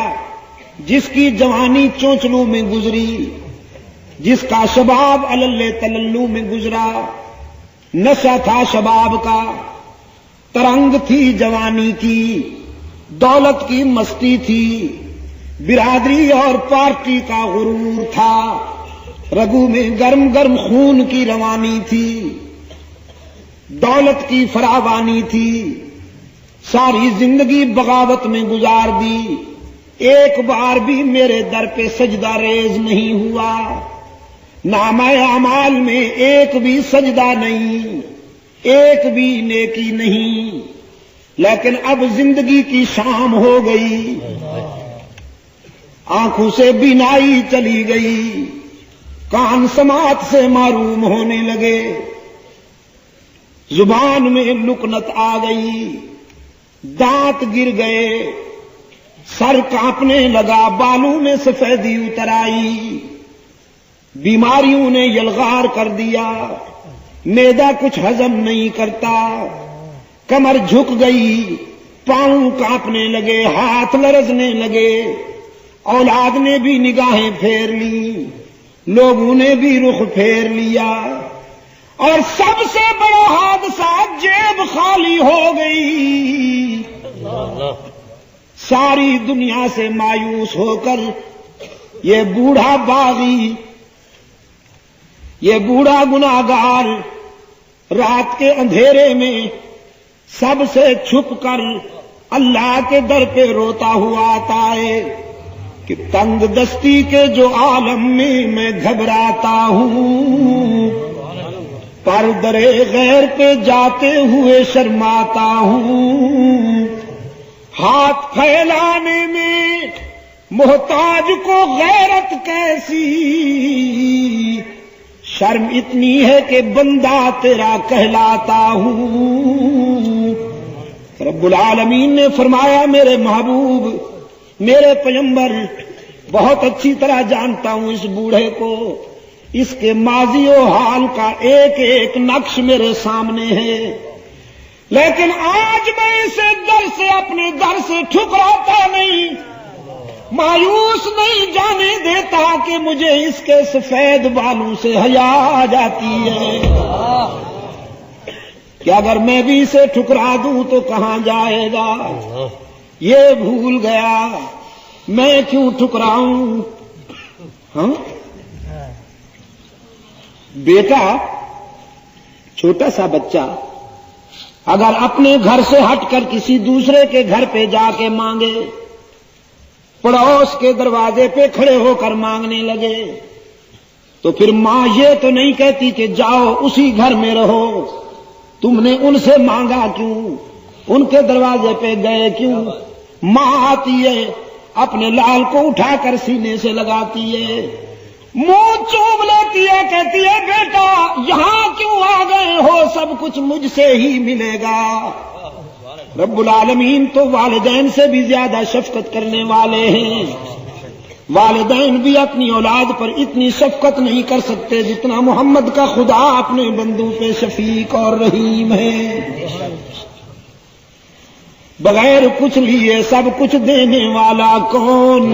جس کی جوانی چونچلوں میں گزری، جس کا شباب علل تللو میں گزرا، نشہ تھا شباب کا، ترنگ تھی جوانی کی، دولت کی مستی تھی، برادری اور پارٹی کا غرور تھا، رگوں میں گرم گرم خون کی روانی تھی، دولت کی فراوانی تھی، ساری زندگی بغاوت میں گزار دی، ایک بار بھی میرے در پہ سجدہ ریز نہیں ہوا، نامہ اعمال میں ایک بھی سجدہ نہیں، ایک بھی نیکی نہیں، لیکن اب زندگی کی شام ہو گئی، آنکھوں سے بینائی چلی گئی، کان سماعت سے معروم ہونے لگے، زبان میں لکنت آ گئی، دانت گر گئے، سر کانپنے لگا، بالوں میں سفیدی اتر آئی، بیماریوں نے یلغار کر دیا، معدہ کچھ ہضم نہیں کرتا، کمر جھک گئی، پاؤں کانپنے لگے، ہاتھ لرزنے لگے، اولاد نے بھی نگاہیں پھیر لی، لوگوں نے بھی رخ پھیر لیا، اور سب سے بڑا حادثہ جیب خالی ہو گئی، ساری دنیا سے مایوس ہو کر یہ بوڑھا باغی، یہ بوڑھا گناہگار رات کے اندھیرے میں سب سے چھپ کر اللہ کے در پہ روتا ہوا آتا ہے کہ تنگ دستی کے جو عالم میں گھبراتا ہوں، پر درے غیر پہ جاتے ہوئے شرماتا ہوں، ہاتھ پھیلانے میں محتاج کو غیرت کیسی، شرم اتنی ہے کہ بندہ تیرا کہلاتا ہوں۔ رب العالمین نے فرمایا میرے محبوب، میرے پیغمبر، بہت اچھی طرح جانتا ہوں اس بوڑھے کو، اس کے ماضی و حال کا ایک ایک نقش میرے سامنے ہے، لیکن آج میں اسے در سے اپنے در سے ٹھکراتا نہیں، مایوس نہیں جانے دیتا کہ مجھے اس کے سفید بالوں سے حیا آ جاتی ہے کہ اگر میں بھی اسے ٹھکرا دوں تو کہاں جائے گا، یہ بھول گیا میں کیوں ٹھکراؤں۔ ہاں بیٹا، چھوٹا سا بچہ اگر اپنے گھر سے ہٹ کر کسی دوسرے کے گھر پہ جا کے مانگے، پڑوس کے دروازے پہ کھڑے ہو کر مانگنے لگے، تو پھر ماں یہ تو نہیں کہتی کہ جاؤ اسی گھر میں رہو، تم نے ان سے مانگا کیوں، ان کے دروازے پہ گئے کیوں؟ ماں آتی ہے، اپنے لال کو اٹھا کر سینے سے لگاتی ہے، منہ چوم لیتی ہے، کہتی ہے بیٹا یہاں کیوں آ گئے ہو، سب کچھ مجھ سے ہی ملے گا۔ رب العالمین تو والدین سے بھی زیادہ شفقت کرنے والے ہیں، والدین بھی اپنی اولاد پر اتنی شفقت نہیں کر سکتے جتنا محمد کا خدا اپنے بندوں پہ شفیق اور رحیم ہے۔ بغیر کچھ لیے سب کچھ دینے والا کون؟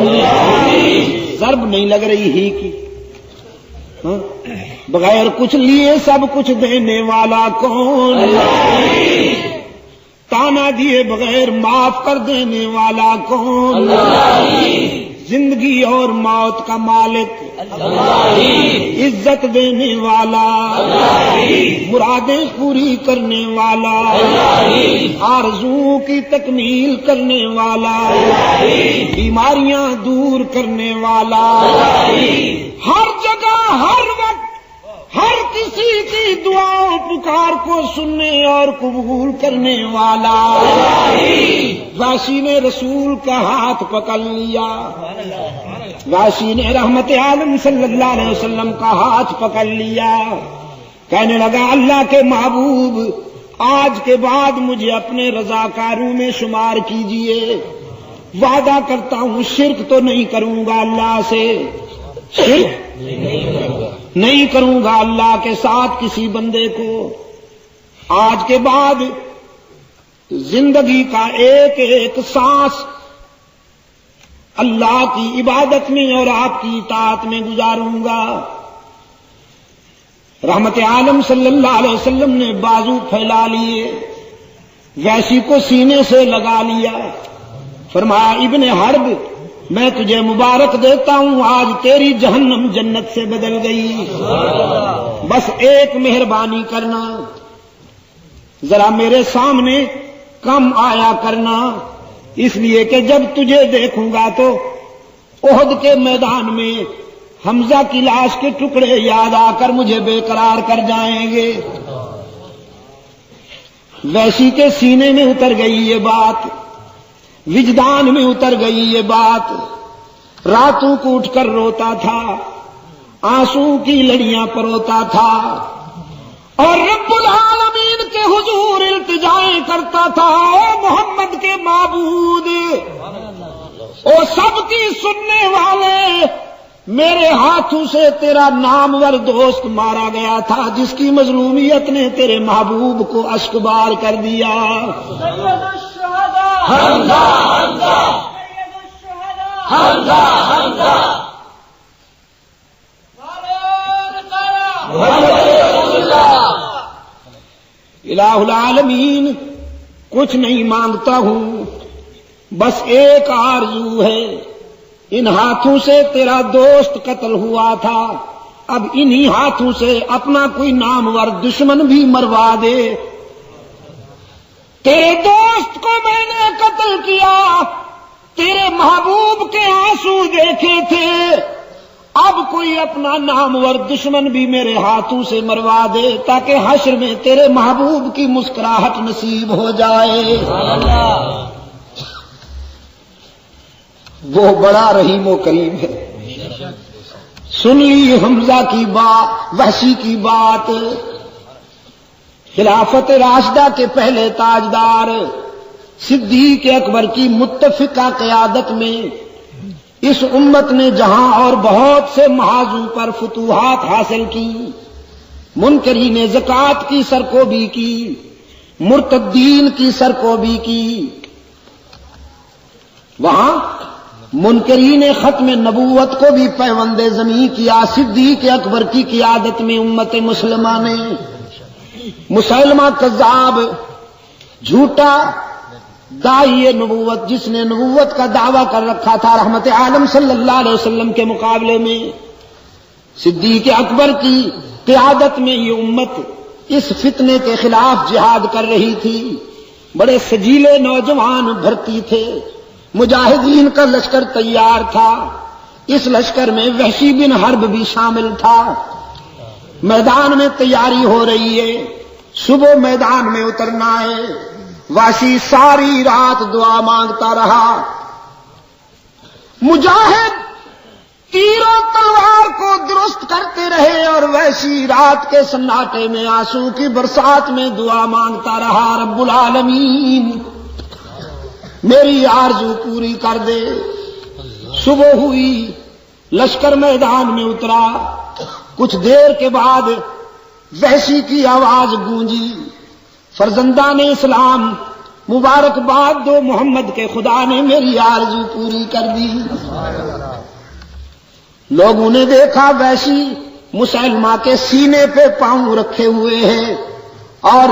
ضرب نہیں لگ رہی ہی کی؟ بغیر کچھ لیے سب کچھ دینے والا کون؟ تانا دیے بغیر معاف کر دینے والا کون؟ زندگی اور موت کا مالک، عزت دینے والا، مرادیں پوری کرنے والا، آرزوؤں کی تکمیل کرنے والا، بیماریاں دور کرنے والا، ہر جگہ ہر وقت ہر کسی کی دعاؤں پکار کو سننے اور قبول کرنے والا، غاشی نے رسول کا ہاتھ پکڑ لیا، غاشی نے رحمت عالم صلی اللہ علیہ وسلم کا ہاتھ پکڑ لیا، کہنے لگا اللہ کے محبوب آج کے بعد مجھے اپنے رضاکاروں میں شمار کیجئے، وعدہ کرتا ہوں شرک تو نہیں کروں گا اللہ سے، شرک نہیں کروں گا اللہ کے ساتھ کسی بندے کو، آج کے بعد زندگی کا ایک ایک سانس اللہ کی عبادت میں اور آپ کی اطاعت میں گزاروں گا۔ رحمت عالم صلی اللہ علیہ وسلم نے بازو پھیلا لیے، ویسی کو سینے سے لگا لیا، فرمایا ابن حرب میں تجھے مبارک دیتا ہوں، آج تیری جہنم جنت سے بدل گئی، بس ایک مہربانی کرنا، ذرا میرے سامنے کم آیا کرنا، اس لیے کہ جب تجھے دیکھوں گا تو احد کے میدان میں حمزہ کی لاش کے ٹکڑے یاد آ کر مجھے بے قرار کر جائیں گے۔ ویسی کے سینے میں اتر گئی یہ بات، وجدان میں اتر گئی یہ بات، راتوں کو اٹھ کر روتا تھا، آنسو کی لڑیاں پروتا تھا، اور رب العالمین کے حضور التجائیں کرتا تھا، اے محمد کے معبود، او سب کی سننے والے، میرے ہاتھوں سے تیرا نامور دوست مارا گیا تھا جس کی مظلومیت نے تیرے محبوب کو اشکبار کر دیا۔ حمزہ حمزہ حمزہ حمزہ الہ العالمین کچھ نہیں مانگتا ہوں، بس ایک آرزو ہے، ان ہاتھوں سے تیرا دوست قتل ہوا تھا، اب انہی ہاتھوں سے اپنا کوئی نامور دشمن بھی مروا دے۔ تیرے دوست کو میں نے قتل کیا، تیرے محبوب کے آنسو دیکھے تھے، اب کوئی اپنا نامور دشمن بھی میرے ہاتھوں سے مروا دے تاکہ حشر میں تیرے محبوب کی مسکراہٹ نصیب ہو جائے۔ وہ بڑا رحیم و کریم ہے۔ سن لی حمزہ کی بات، وحشی کی بات، خلافت راشدہ کے پہلے تاجدار صدیق اکبر کی متفقہ قیادت میں اس امت نے جہاں اور بہت سے محاذوں پر فتوحات حاصل کی، منکرین زکوٰۃ کی سرکوبی کی، مرتدین کی سرکوبی کی، وہاں منکرین ختم نبوت کو بھی پیوند زمیں کیا صدیق اکبر کی قیادت میں امت مسلمہ نے۔ مسلمہ کذاب، جھوٹا داعی نبوت، جس نے نبوت کا دعویٰ کر رکھا تھا رحمت عالم صلی اللہ علیہ وسلم کے مقابلے میں، صدیق اکبر کی قیادت میں یہ امت اس فتنے کے خلاف جہاد کر رہی تھی۔ بڑے سجیلے نوجوان بھرتی تھے، مجاہدین کا لشکر تیار تھا، اس لشکر میں وحشی بن حرب بھی شامل تھا۔ میدان میں تیاری ہو رہی ہے، صبح میدان میں اترنا ہے۔ وحشی ساری رات دعا مانگتا رہا، مجاہد تیر و تلوار کو درست کرتے رہے، اور وحشی رات کے سناٹے میں آنسو کی برسات میں دعا مانگتا رہا، رب العالمین میری آرزو پوری کر دے۔ صبح ہوئی، لشکر میدان میں اترا، کچھ دیر کے بعد وحشی کی آواز گونجی، فرزندان اسلام مبارکباد دو، محمد کے خدا نے میری آرزو پوری کر دی۔ لوگوں نے دیکھا وحشی مسلمہ کے سینے پہ پاؤں رکھے ہوئے ہیں اور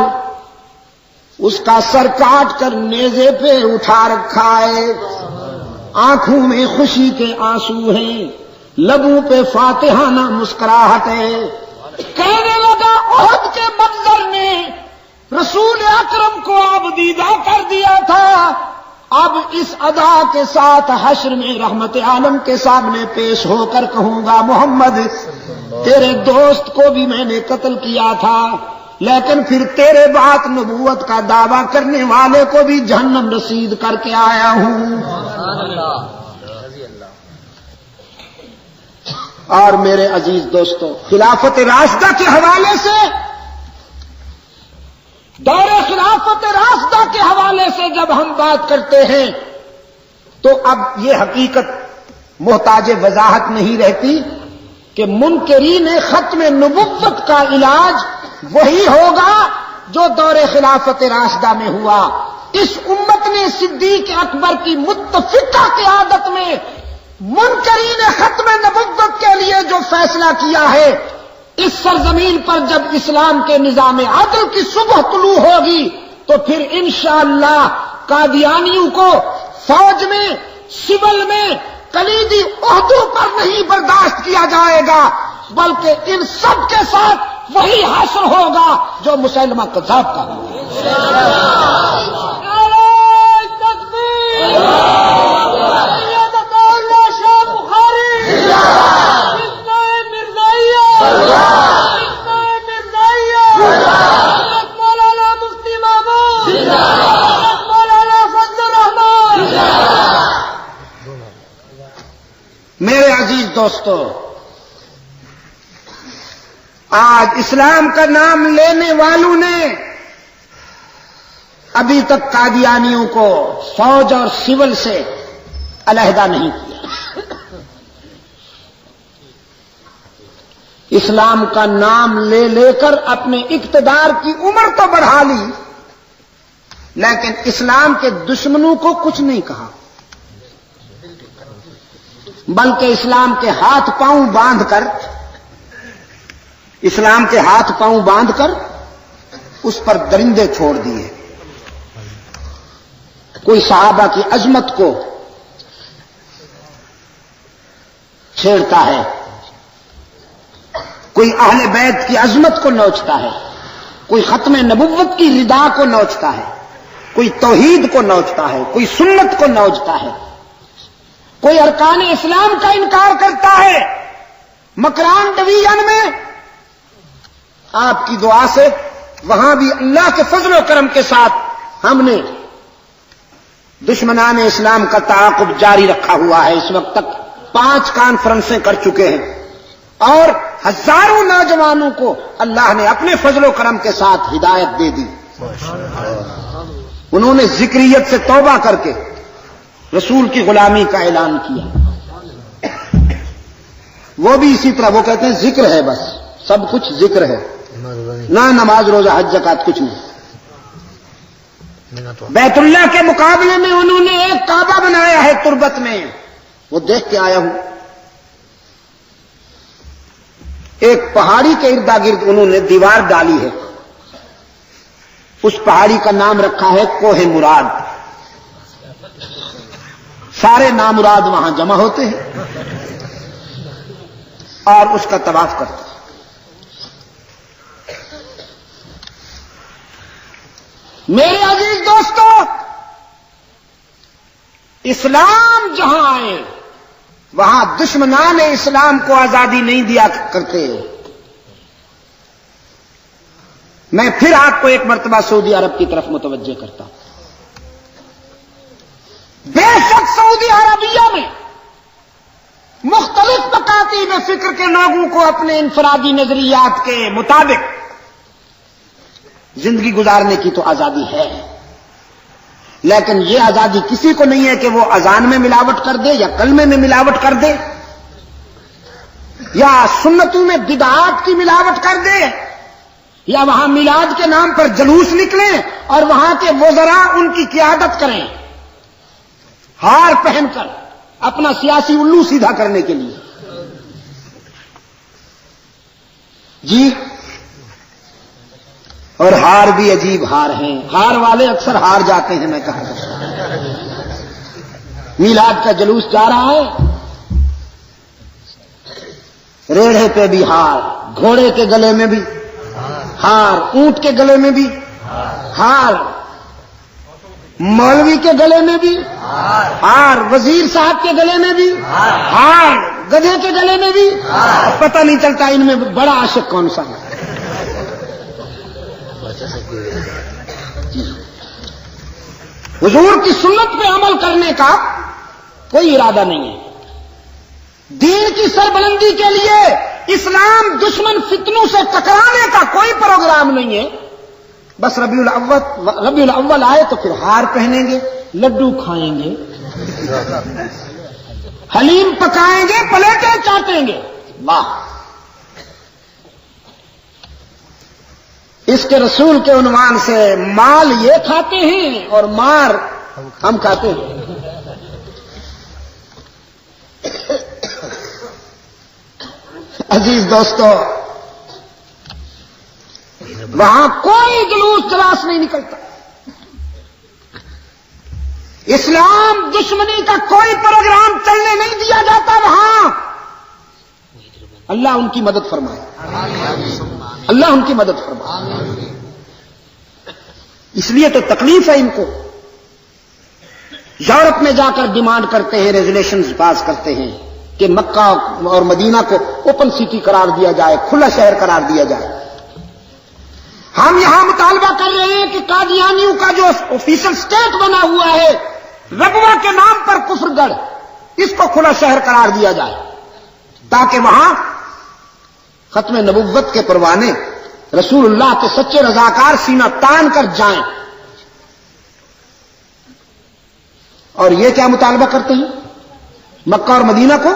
اس کا سر کاٹ کر نیزے پہ اٹھا رکھا ہے، آنکھوں میں خوشی کے آنسو ہیں، لبوں پہ فاتحانہ مسکراہٹ ہے۔ کہنے لگا احد کے منظر نے رسول اکرم کو آبدیدہ کر دیا تھا، اب اس ادا کے ساتھ حشر میں رحمت عالم کے سامنے پیش ہو کر کہوں گا، محمد تیرے دوست کو بھی میں نے قتل کیا تھا، لیکن پھر تیرے بات نبوت کا دعویٰ کرنے والے کو بھی جہنم رسید کر کے آیا ہوں۔ اور میرے عزیز دوستو، خلافت راشدہ کے حوالے سے، دور خلافت راشدہ کے حوالے سے جب ہم بات کرتے ہیں تو اب یہ حقیقت محتاج وضاحت نہیں رہتی کہ منکرین ختم نبوت کا علاج وہی ہوگا جو دور خلافت راشدہ میں ہوا. اس امت نے صدیق اکبر کی متفقہ قیادت میں منکرین ختم نبوت کے لیے جو فیصلہ کیا ہے، اس سرزمین پر جب اسلام کے نظام عدل کی صبح طلوع ہوگی تو پھر انشاءاللہ قادیانیوں کو فوج میں، سول میں، کلیدی عہدوں پر نہیں برداشت کیا جائے گا، بلکہ ان سب کے ساتھ وہی حاصل ہوگا جو مسلمہ کذاب کا ہوا. میرے عزیز دوستو، آج اسلام کا نام لینے والوں نے ابھی تک قادیانیوں کو فوج اور سول سے علیحدہ نہیں کیا. اسلام کا نام لے لے کر اپنے اقتدار کی عمر تو بڑھا لی، لیکن اسلام کے دشمنوں کو کچھ نہیں کہا، بلکہ اسلام کے ہاتھ پاؤں باندھ کر، اسلام کے ہاتھ پاؤں باندھ کر اس پر درندے چھوڑ دیے. کوئی صحابہ کی عظمت کو چھیڑتا ہے، کوئی اہل بیت کی عظمت کو نوچتا ہے، کوئی ختم نبوت کی ردا کو نوچتا ہے، کوئی توحید کو نوچتا ہے، کوئی سنت کو نوچتا ہے، کوئی ارکان اسلام کا انکار کرتا ہے. مکران ڈویژن میں آپ کی دعا سے وہاں بھی اللہ کے فضل و کرم کے ساتھ ہم نے دشمنان اسلام کا تعاقب جاری رکھا ہوا ہے. اس وقت تک 5 کانفرنسیں کر چکے ہیں اور ہزاروں نوجوانوں کو اللہ نے اپنے فضل و کرم کے ساتھ ہدایت دے دی. انہوں نے ذکریت سے توبہ کر کے رسول کی غلامی کا اعلان کیا. وہ بھی اسی طرح، وہ کہتے ہیں ذکر ہے، بس سب کچھ ذکر ہے، نہ نماز روزہ حج زکات کچھ نہیں. بیت اللہ کے مقابلے میں انہوں نے ایک کعبہ بنایا ہے تربت میں، وہ دیکھ کے آیا ہوں. ایک پہاڑی کے ارد گرد انہوں نے دیوار ڈالی ہے، اس پہاڑی کا نام رکھا ہے کوہ مراد. سارے نامراد وہاں جمع ہوتے ہیں اور اس کا طواف کرتے ہیں. میرے عزیز دوستو، اسلام جہاں آئے وہاں دشمنان اسلام کو آزادی نہیں دیا کرتے. میں پھر آپ کو ایک مرتبہ سعودی عرب کی طرف متوجہ کرتا ہوں. بے شک سعودی عربیہ میں مختلف مکاتب فکر کے لوگوں کو اپنے انفرادی نظریات کے مطابق زندگی گزارنے کی تو آزادی ہے، لیکن یہ آزادی کسی کو نہیں ہے کہ وہ اذان میں ملاوٹ کر دے یا کلمے میں ملاوٹ کر دے یا سنتوں میں بدعات کی ملاوٹ کر دے یا وہاں میلاد کے نام پر جلوس نکلیں اور وہاں کے وزراء ان کی قیادت کریں ہار پہن کر اپنا سیاسی الو سیدھا کرنے کے لیے. جی، اور ہار بھی عجیب ہار ہیں. ہار والے اکثر ہار جاتے ہیں. میں کہا میلاد کا جلوس جا رہا ہے، ریڑھے پہ بھی ہار، گھوڑے کے گلے میں بھی ہار، اونٹ کے گلے میں بھی ہار، مولوی کے گلے میں بھی ہار، وزیر صاحب کے گلے میں بھی ہار، گدھے کے گلے میں بھی. پتہ نہیں چلتا ان میں بڑا عاشق کون سا ہے. حضور کی سنت پہ عمل کرنے کا کوئی ارادہ نہیں ہے. دین کی سربلندی کے لیے اسلام دشمن فتنوں سے ٹکرانے کا کوئی پروگرام نہیں ہے. بس ربیع الاول آئے تو پھر ہار پہنیں گے، لڈو کھائیں گے، حلیم پکائیں گے، پلیٹیں چاٹیں گے. واہ! اس کے رسول کے عنوان سے مال یہ کھاتے ہیں اور مار ہم کھاتے ہیں. عزیز دوستو، وہاں کوئی جلوس کلاس نہیں نکلتا. اسلام دشمنی کا کوئی پروگرام چلنے نہیں دیا جاتا وہاں. اللہ ان کی مدد فرمائے، اللہ ان کی مدد فرمائے. اس لیے تو تکلیف ہے ان کو. یورپ میں جا کر ڈیمانڈ کرتے ہیں، ریزولیشنز پاس کرتے ہیں کہ مکہ اور مدینہ کو اوپن سٹی قرار دیا جائے، کھلا شہر قرار دیا جائے. ہم یہاں مطالبہ کر رہے ہیں کہ قادیانیوں کا جو آفیشل اسٹیٹ بنا ہوا ہے ربوہ کے نام پر کفر گڑھ، اس کو کھلا شہر قرار دیا جائے تاکہ وہاں ختم نبوت کے پروانے رسول اللہ کے سچے رضاکار سینہ تان کر جائیں. اور یہ کیا مطالبہ کرتے ہیں؟ مکہ اور مدینہ کو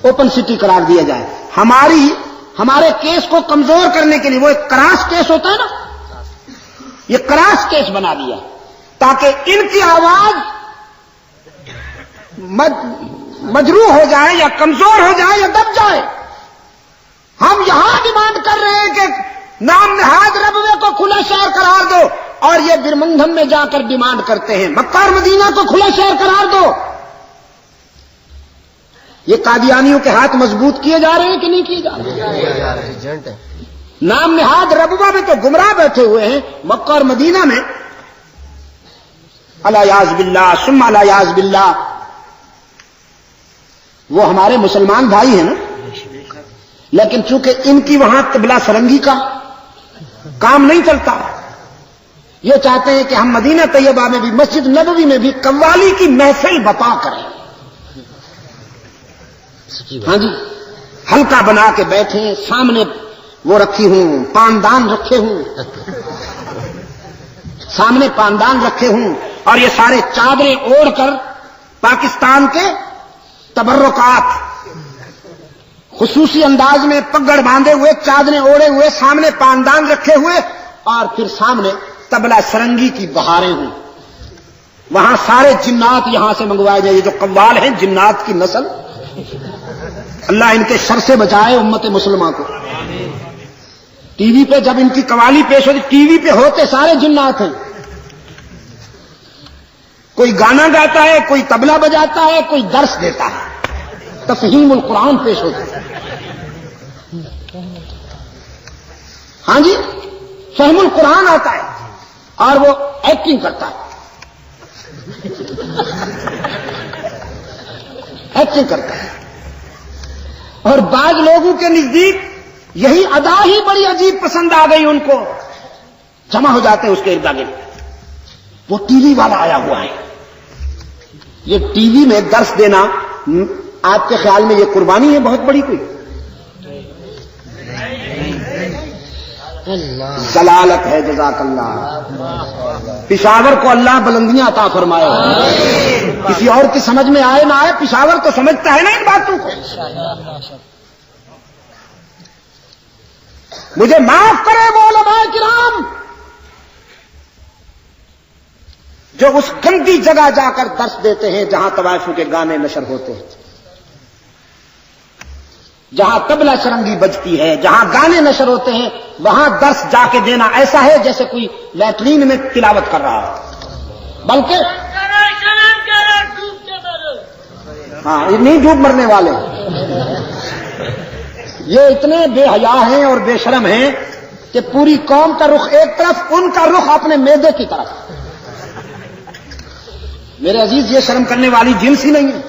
اوپن سٹی قرار دیا جائے. ہمارے کیس کو کمزور کرنے کے لیے وہ ایک کراس کیس ہوتا ہے نا، یہ کراس کیس بنا دیا تاکہ ان کی آواز مجروح ہو جائے یا کمزور ہو جائے یا دب جائے. ہم یہاں ڈیمانڈ کر رہے ہیں کہ نام نہاد ربوے کو کھلا شہر قرار دو، اور یہ برمنگھم میں جا کر ڈیمانڈ کرتے ہیں مکہ اور مدینہ کو کھلا شہر قرار دو. یہ قادیانیوں کے ہاتھ مضبوط کیے جا رہے ہیں کہ نہیں کیے جا رہے؟ نام نہاد ربوہ میں تو گمراہ بیٹھے ہوئے ہیں، مکہ اور مدینہ میں الیاذ باللہ ثم الیاذ باللہ. وہ ہمارے مسلمان بھائی ہیں نا، لیکن چونکہ ان کی وہاں قبلہ سرنگی کا کام نہیں چلتا، یہ چاہتے ہیں کہ ہم مدینہ طیبہ میں بھی مسجد نبوی میں بھی قوالی کی محفل بپا کریں. ہاں جی، ہلکا بنا کے بیٹھے، سامنے وہ رکھی ہوں پاندان رکھے ہوں، سامنے پاندان رکھے ہوں، اور یہ سارے چادریں اوڑھ کر پاکستان کے تبرکات خصوصی انداز میں پگڑ باندھے ہوئے، چادریں اوڑھے ہوئے، سامنے پاندان رکھے ہوئے، اور پھر سامنے طبلہ سرنگی کی بہاریں ہوں. وہاں سارے جنات یہاں سے منگوائے جائیں. یہ جو قوال ہیں جنات کی نسل، اللہ ان کے شر سے بچائے امت مسلمہ کو. ٹی وی پہ جب ان کی قوالی پیش ہوتی، ٹی وی پہ ہوتے سارے جنات ہیں. کوئی گانا گاتا ہے، کوئی طبلہ بجاتا ہے، کوئی درس دیتا ہے، تفہیم القرآن پیش ہوتا ہے. ہاں جی، فہم القرآن آتا ہے اور وہ ایکٹنگ کرتا ہے، ایکٹنگ کرتا ہے. اور بعض لوگوں کے نزدیک یہی ادا ہی بڑی عجیب پسند آ گئی، ان کو جمع ہو جاتے ہیں اس کے ارد گرد. وہ ٹی وی والا آیا ہوا ہے. یہ ٹی وی میں درس دینا آپ کے خیال میں یہ قربانی ہے بہت بڑی؟ کوئی ضلالت ہے. جزاک اللہ. پشاور کو اللہ بلندیاں عطا فرمائے. کسی اور کی سمجھ میں آئے نہ آئے، پشاور تو سمجھتا ہے نا ان باتوں کو. مجھے معاف کرے وہ علماء کرام جو اس گندی جگہ جا کر درس دیتے ہیں جہاں طوائفوں کے گانے نشر ہوتے ہیں، جہاں طبلہ سرنگی بجتی ہے، جہاں گانے نشر ہوتے ہیں، وہاں درس جا کے دینا ایسا ہے جیسے کوئی لیٹرین میں تلاوت کر رہا ہے. بلکہ ہاں، یہ نہیں ڈوب مرنے والے، یہ اتنے بے حیا ہیں اور بے شرم ہیں کہ پوری قوم کا رخ ایک طرف، ان کا رخ اپنے معدے کی طرف. میرے عزیز، یہ شرم کرنے والی جنس ہی نہیں ہے.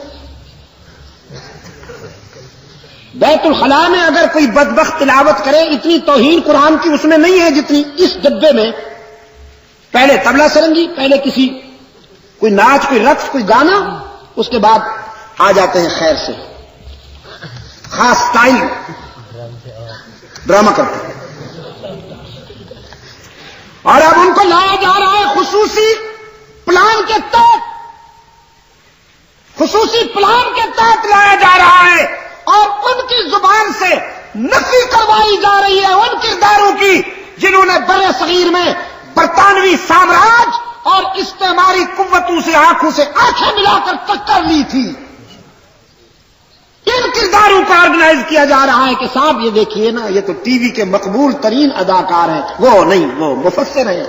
بیت الخلاء میں اگر کوئی بدبخت تلاوت کرے، اتنی توہین قرآن کی اس میں نہیں ہے جتنی اس ڈبے میں. پہلے طبلہ سرنگی، پہلے کوئی ناچ، کوئی رقص، کوئی گانا، اس کے بعد آ جاتے ہیں خیر سے خاص سٹائل ڈرامہ کرتے ہیں. اور اب ان کو لایا جا رہا ہے خصوصی پلان کے تحت، خصوصی پلان کے تحت لایا جا رہا ہے، اور ان کی زبان سے نفی کروائی جا رہی ہے ان کرداروں کی جنہوں نے بر صغیر میں برطانوی سامراج اور استعماری قوتوں سے آنکھوں سے آنکھیں ملا کر ٹکر لی تھی، ان کرداروں کو آرگنائز کیا جا رہا ہے کہ صاحب یہ دیکھیے نا، یہ تو ٹی وی کے مقبول ترین اداکار ہیں، وہ نہیں، وہ مفسر ہیں،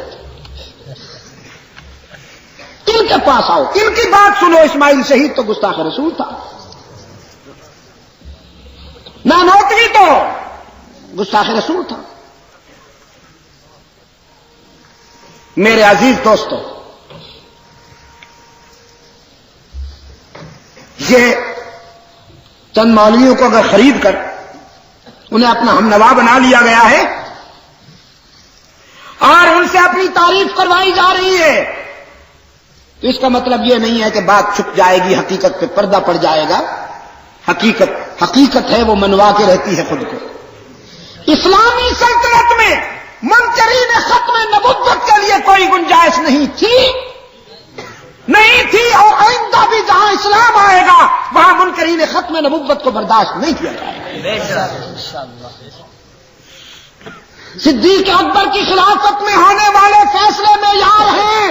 ان کے پاس آؤ، ان کی بات سنو۔ اسماعیل شہید تو گستاخ رسول تھا، نانوتوی تو گستاخ رسول تھا۔ میرے عزیز دوستو، یہ چند مولویوں کو اگر خرید کر انہیں اپنا ہم نوا بنا لیا گیا ہے اور ان سے اپنی تعریف کروائی جا رہی ہے، تو اس کا مطلب یہ نہیں ہے کہ بات چھپ جائے گی، حقیقت پہ پردہ پڑ جائے گا۔ حقیقت ہے، وہ منوا کے رہتی ہے خود کو۔ اسلامی سلطنت میں منکرین ختم نبوت کے لیے کوئی گنجائش نہیں تھی اور آئندہ بھی جہاں اسلام آئے گا وہاں منکرین ختم نبوت کو برداشت نہیں کیا جائے گا۔ صدیق اکبر کی خلافت میں ہونے والے فیصلے معیار ہیں،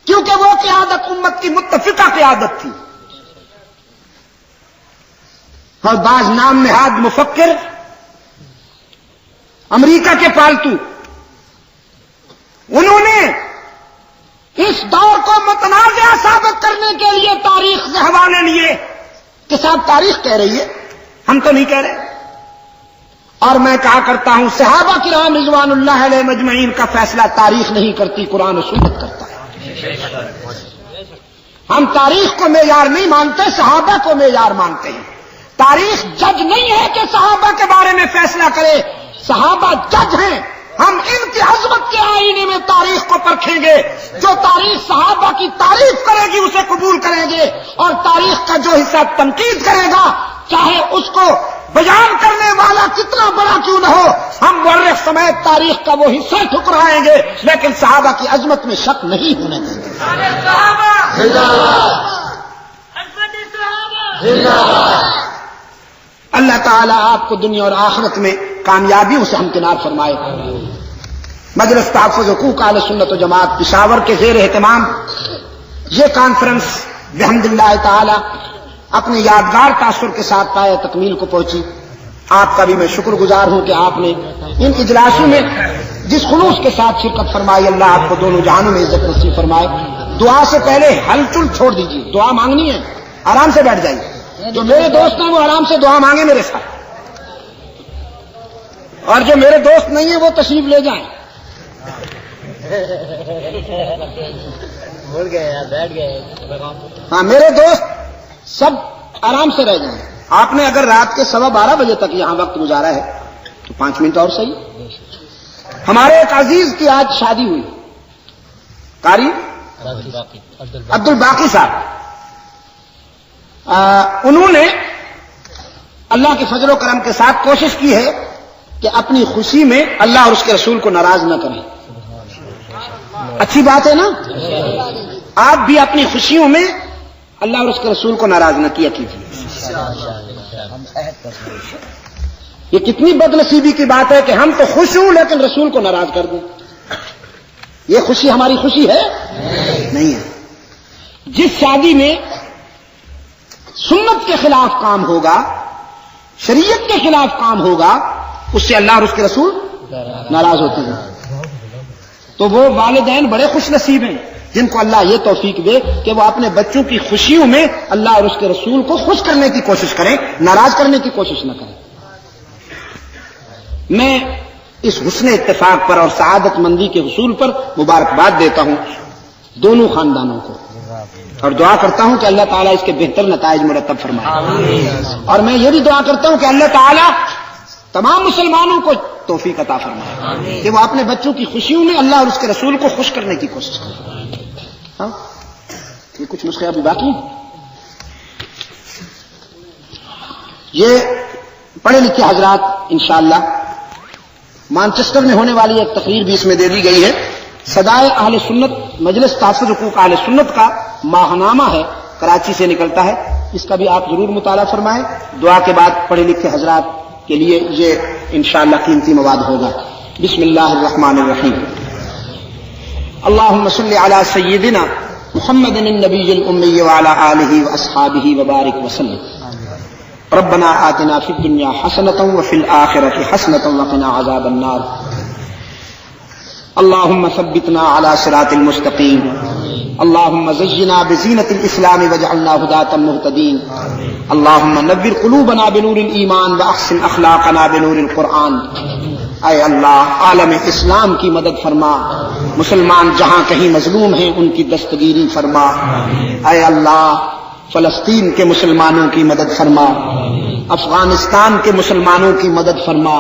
کیونکہ وہ قیادت امت کی متفقہ قیادت تھی، اور بعض نام نہاد مفکر امریکہ کے پالتو، انہوں نے اس دور کو متنازع ثابت کرنے کے لیے تاریخ سے حوالے لیے کہ صاحب تاریخ کہہ رہی ہے، ہم تو نہیں کہہ رہے۔ اور میں کہا کرتا ہوں، صحابہ کرام رضوان اللہ علیہ مجمعین کا فیصلہ تاریخ نہیں کرتی، قرآن و سنت کرتا ہے۔ ہم تاریخ کو معیار نہیں مانتے، صحابہ کو معیار مانتے ہیں۔ تاریخ جج نہیں ہے کہ صحابہ کے بارے میں فیصلہ کرے، صحابہ جج ہیں۔ ہم ان کی عظمت کے آئینے میں تاریخ کو پرکھیں گے، جو تاریخ صحابہ کی تعریف کرے گی اسے قبول کریں گے، اور تاریخ کا جو حصہ تنقید کرے گا چاہے اس کو بیان کرنے والا کتنا بڑا کیوں نہ ہو، ہم مورخ سمیت تاریخ کا وہ حصہ ٹھکرائیں گے، لیکن صحابہ کی عظمت میں شک نہیں ہونے دیں گے۔ اللہ تعالیٰ آپ کو دنیا اور آخرت میں کامیابیوں سے ہمکنار فرمائے۔ مجلس تحفظ حقوق اہل سنت و جماعت پشاور کے زیر اہتمام یہ کانفرنس بحمد اللہ تعالی اپنے یادگار تاثر کے ساتھ پائے تکمیل کو پہنچی۔ آپ کا بھی میں شکر گزار ہوں کہ آپ نے ان اجلاسوں میں جس خلوص کے ساتھ شرکت فرمائی، اللہ آپ کو دونوں جہانوں میں عزت نصیب فرمائے۔ دعا سے پہلے ہلچل چھوڑ دیجیے، دعا مانگنی ہے، آرام سے بیٹھ جائیے۔ جو میرے دوست ہیں وہ آرام سے دعا مانگے میرے ساتھ، اور جو میرے دوست نہیں ہیں وہ تشریف لے جائیں۔ ہاں میرے دوست سب آرام سے رہ جائیں۔ آپ نے اگر رات کے 12:15 بجے تک یہاں وقت گزارا ہے تو 5 منٹ اور صحیح۔ ہمارے ایک عزیز کی آج شادی ہوئی، قاری عبد الباقی صاحب، انہوں نے اللہ کے فضل و کرم کے ساتھ کوشش کی ہے کہ اپنی خوشی میں اللہ اور اس کے رسول کو ناراض نہ کریں۔ اچھی بات ہے نا؟ آپ بھی اپنی خوشیوں میں اللہ اور اس کے رسول کو ناراض نہ کیا کیجیے۔ یہ کتنی بد نصیبی کی بات ہے کہ ہم تو خوش ہوں لیکن رسول کو ناراض کر دیں۔ یہ خوشی ہماری خوشی ہے؟ نہیں ہے۔ جس شادی میں سنت کے خلاف کام ہوگا، شریعت کے خلاف کام ہوگا، اس سے اللہ اور اس کے رسول ناراض ہوتے ہیں۔ تو وہ والدین بڑے خوش نصیب ہیں جن کو اللہ یہ توفیق دے کہ وہ اپنے بچوں کی خوشیوں میں اللہ اور اس کے رسول کو خوش کرنے کی کوشش کریں، ناراض کرنے کی کوشش نہ کریں۔ میں اس حسن اتفاق پر اور سعادت مندی کے حصول پر مبارکباد دیتا ہوں دونوں خاندانوں کو، اور دعا کرتا ہوں کہ اللہ تعالیٰ اس کے بہتر نتائج مرتب فرمائے۔ اور میں یہ بھی دعا کرتا ہوں کہ اللہ تعالیٰ تمام مسلمانوں کو توفیق عطا فرمائے کہ وہ اپنے بچوں کی خوشیوں میں اللہ اور اس کے رسول کو خوش کرنے کی کوشش کریں۔ ہاں یہ کچھ نسخے ابھی باقی ہیں۔ یہ پڑھے لکھے حضرات انشاءاللہ مانچسٹر میں ہونے والی ایک تقریر بھی اس میں دے دی گئی ہے۔ صدائے اہل سنت مجلس تحفظ حقوق اہل سنت کا ماہنامہ ہے، کراچی سے نکلتا ہے، اس کا بھی آپ ضرور مطالعہ فرمائیں۔ دعا کے بعد پڑھے لکھے حضرات کے لیے یہ انشاءاللہ قیمتی مواد ہوگا۔ بسم اللہ الرحمن الرحیم اللہم صل علی سیدنا محمد النبی الامی وعلی آلہ واصحابہ وبارک وسلم ربنا آتنا فی الدنیا حسنۃ وفی الآخرۃ حسنۃ وقنا عذاب النار اللہم ثبتنا علی صراط المستقیم اللہم زینا بزینۃ الاسلام واجعلنا ہداۃ مہتدین اللہم نور قلوبنا بنور الایمان واحسن اخلاقنا بنور القرآن۔ اے اللہ عالم اسلام کی مدد فرما، مسلمان جہاں کہیں مظلوم ہیں ان کی دستگیری فرما۔ اے اللہ فلسطین کے مسلمانوں کی مدد فرما، افغانستان کے مسلمانوں کی مدد فرما۔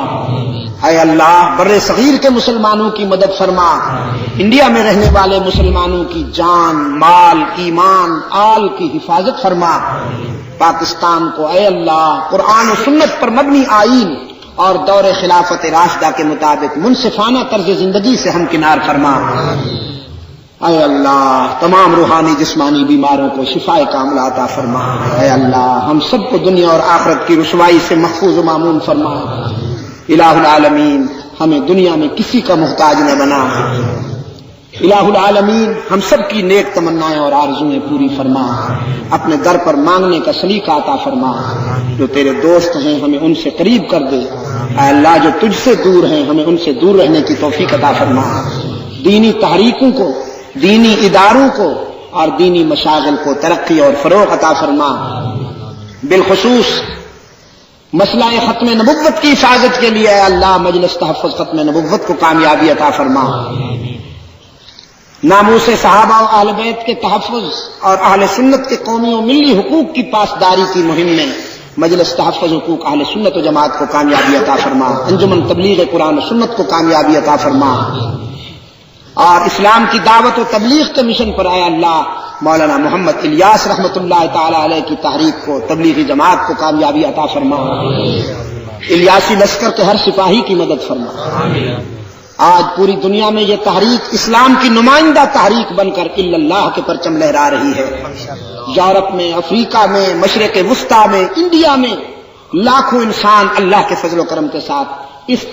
اے اللہ بر صغیر کے مسلمانوں کی مدد فرما، انڈیا میں رہنے والے مسلمانوں کی جان مال ایمان آل کی حفاظت فرما۔ پاکستان کو اے اللہ قرآن و سنت پر مبنی آئین اور دور خلافت راشدہ کے مطابق منصفانہ طرز زندگی سے ہمکنار فرما۔ اے اللہ تمام روحانی جسمانی بیماروں کو شفاء کاملہ عطا فرما۔ اے اللہ ہم سب کو دنیا اور آخرت کی رسوائی سے محفوظ و مامون فرما۔ الہ العالمین ہمیں دنیا میں کسی کا محتاج نہ بنا۔ الہ العالمین ہم سب کی نیک تمنائیں اور آرزویں پوری فرما۔ اپنے در پر مانگنے کا سلیقہ عطا فرما۔ جو تیرے دوست ہیں ہمیں ان سے قریب کر دے۔ اے اللہ جو تجھ سے دور ہیں ہمیں ان سے دور رہنے کی توفیق عطا فرما۔ دینی تحریکوں کو، دینی اداروں کو اور دینی مشاغل کو ترقی اور فروغ عطا فرما۔ بالخصوص مسئلہ ختم نبوت کی حفاظت کے لیے اے اللہ مجلس تحفظ ختم نبوت کو کامیابی عطا فرما۔ ناموس صحابہ و اہل بیت کے تحفظ اور اہل سنت کے قومی و ملی حقوق کی پاسداری کی مہم میں مجلس تحفظ حقوق اہل سنت و جماعت کو کامیابی عطا فرما۔ انجمن تبلیغ قرآن و سنت کو کامیابی عطا فرما، اور اسلام کی دعوت و تبلیغ کے مشن پر اے اللہ مولانا محمد الیاس رحمۃ اللہ تعالی علیہ کی تحریک کو تبلیغی جماعت کو کامیابی عطا فرما۔ الیاسی لشکر کے ہر سپاہی کی مدد فرما۔ آج پوری دنیا میں یہ تحریک اسلام کی نمائندہ تحریک بن کر اللہ کے پرچم لہرا رہی ہے۔ یورپ میں، افریقہ میں، مشرق وسطیٰ میں، انڈیا میں لاکھوں انسان اللہ کے فضل و کرم کے ساتھ اس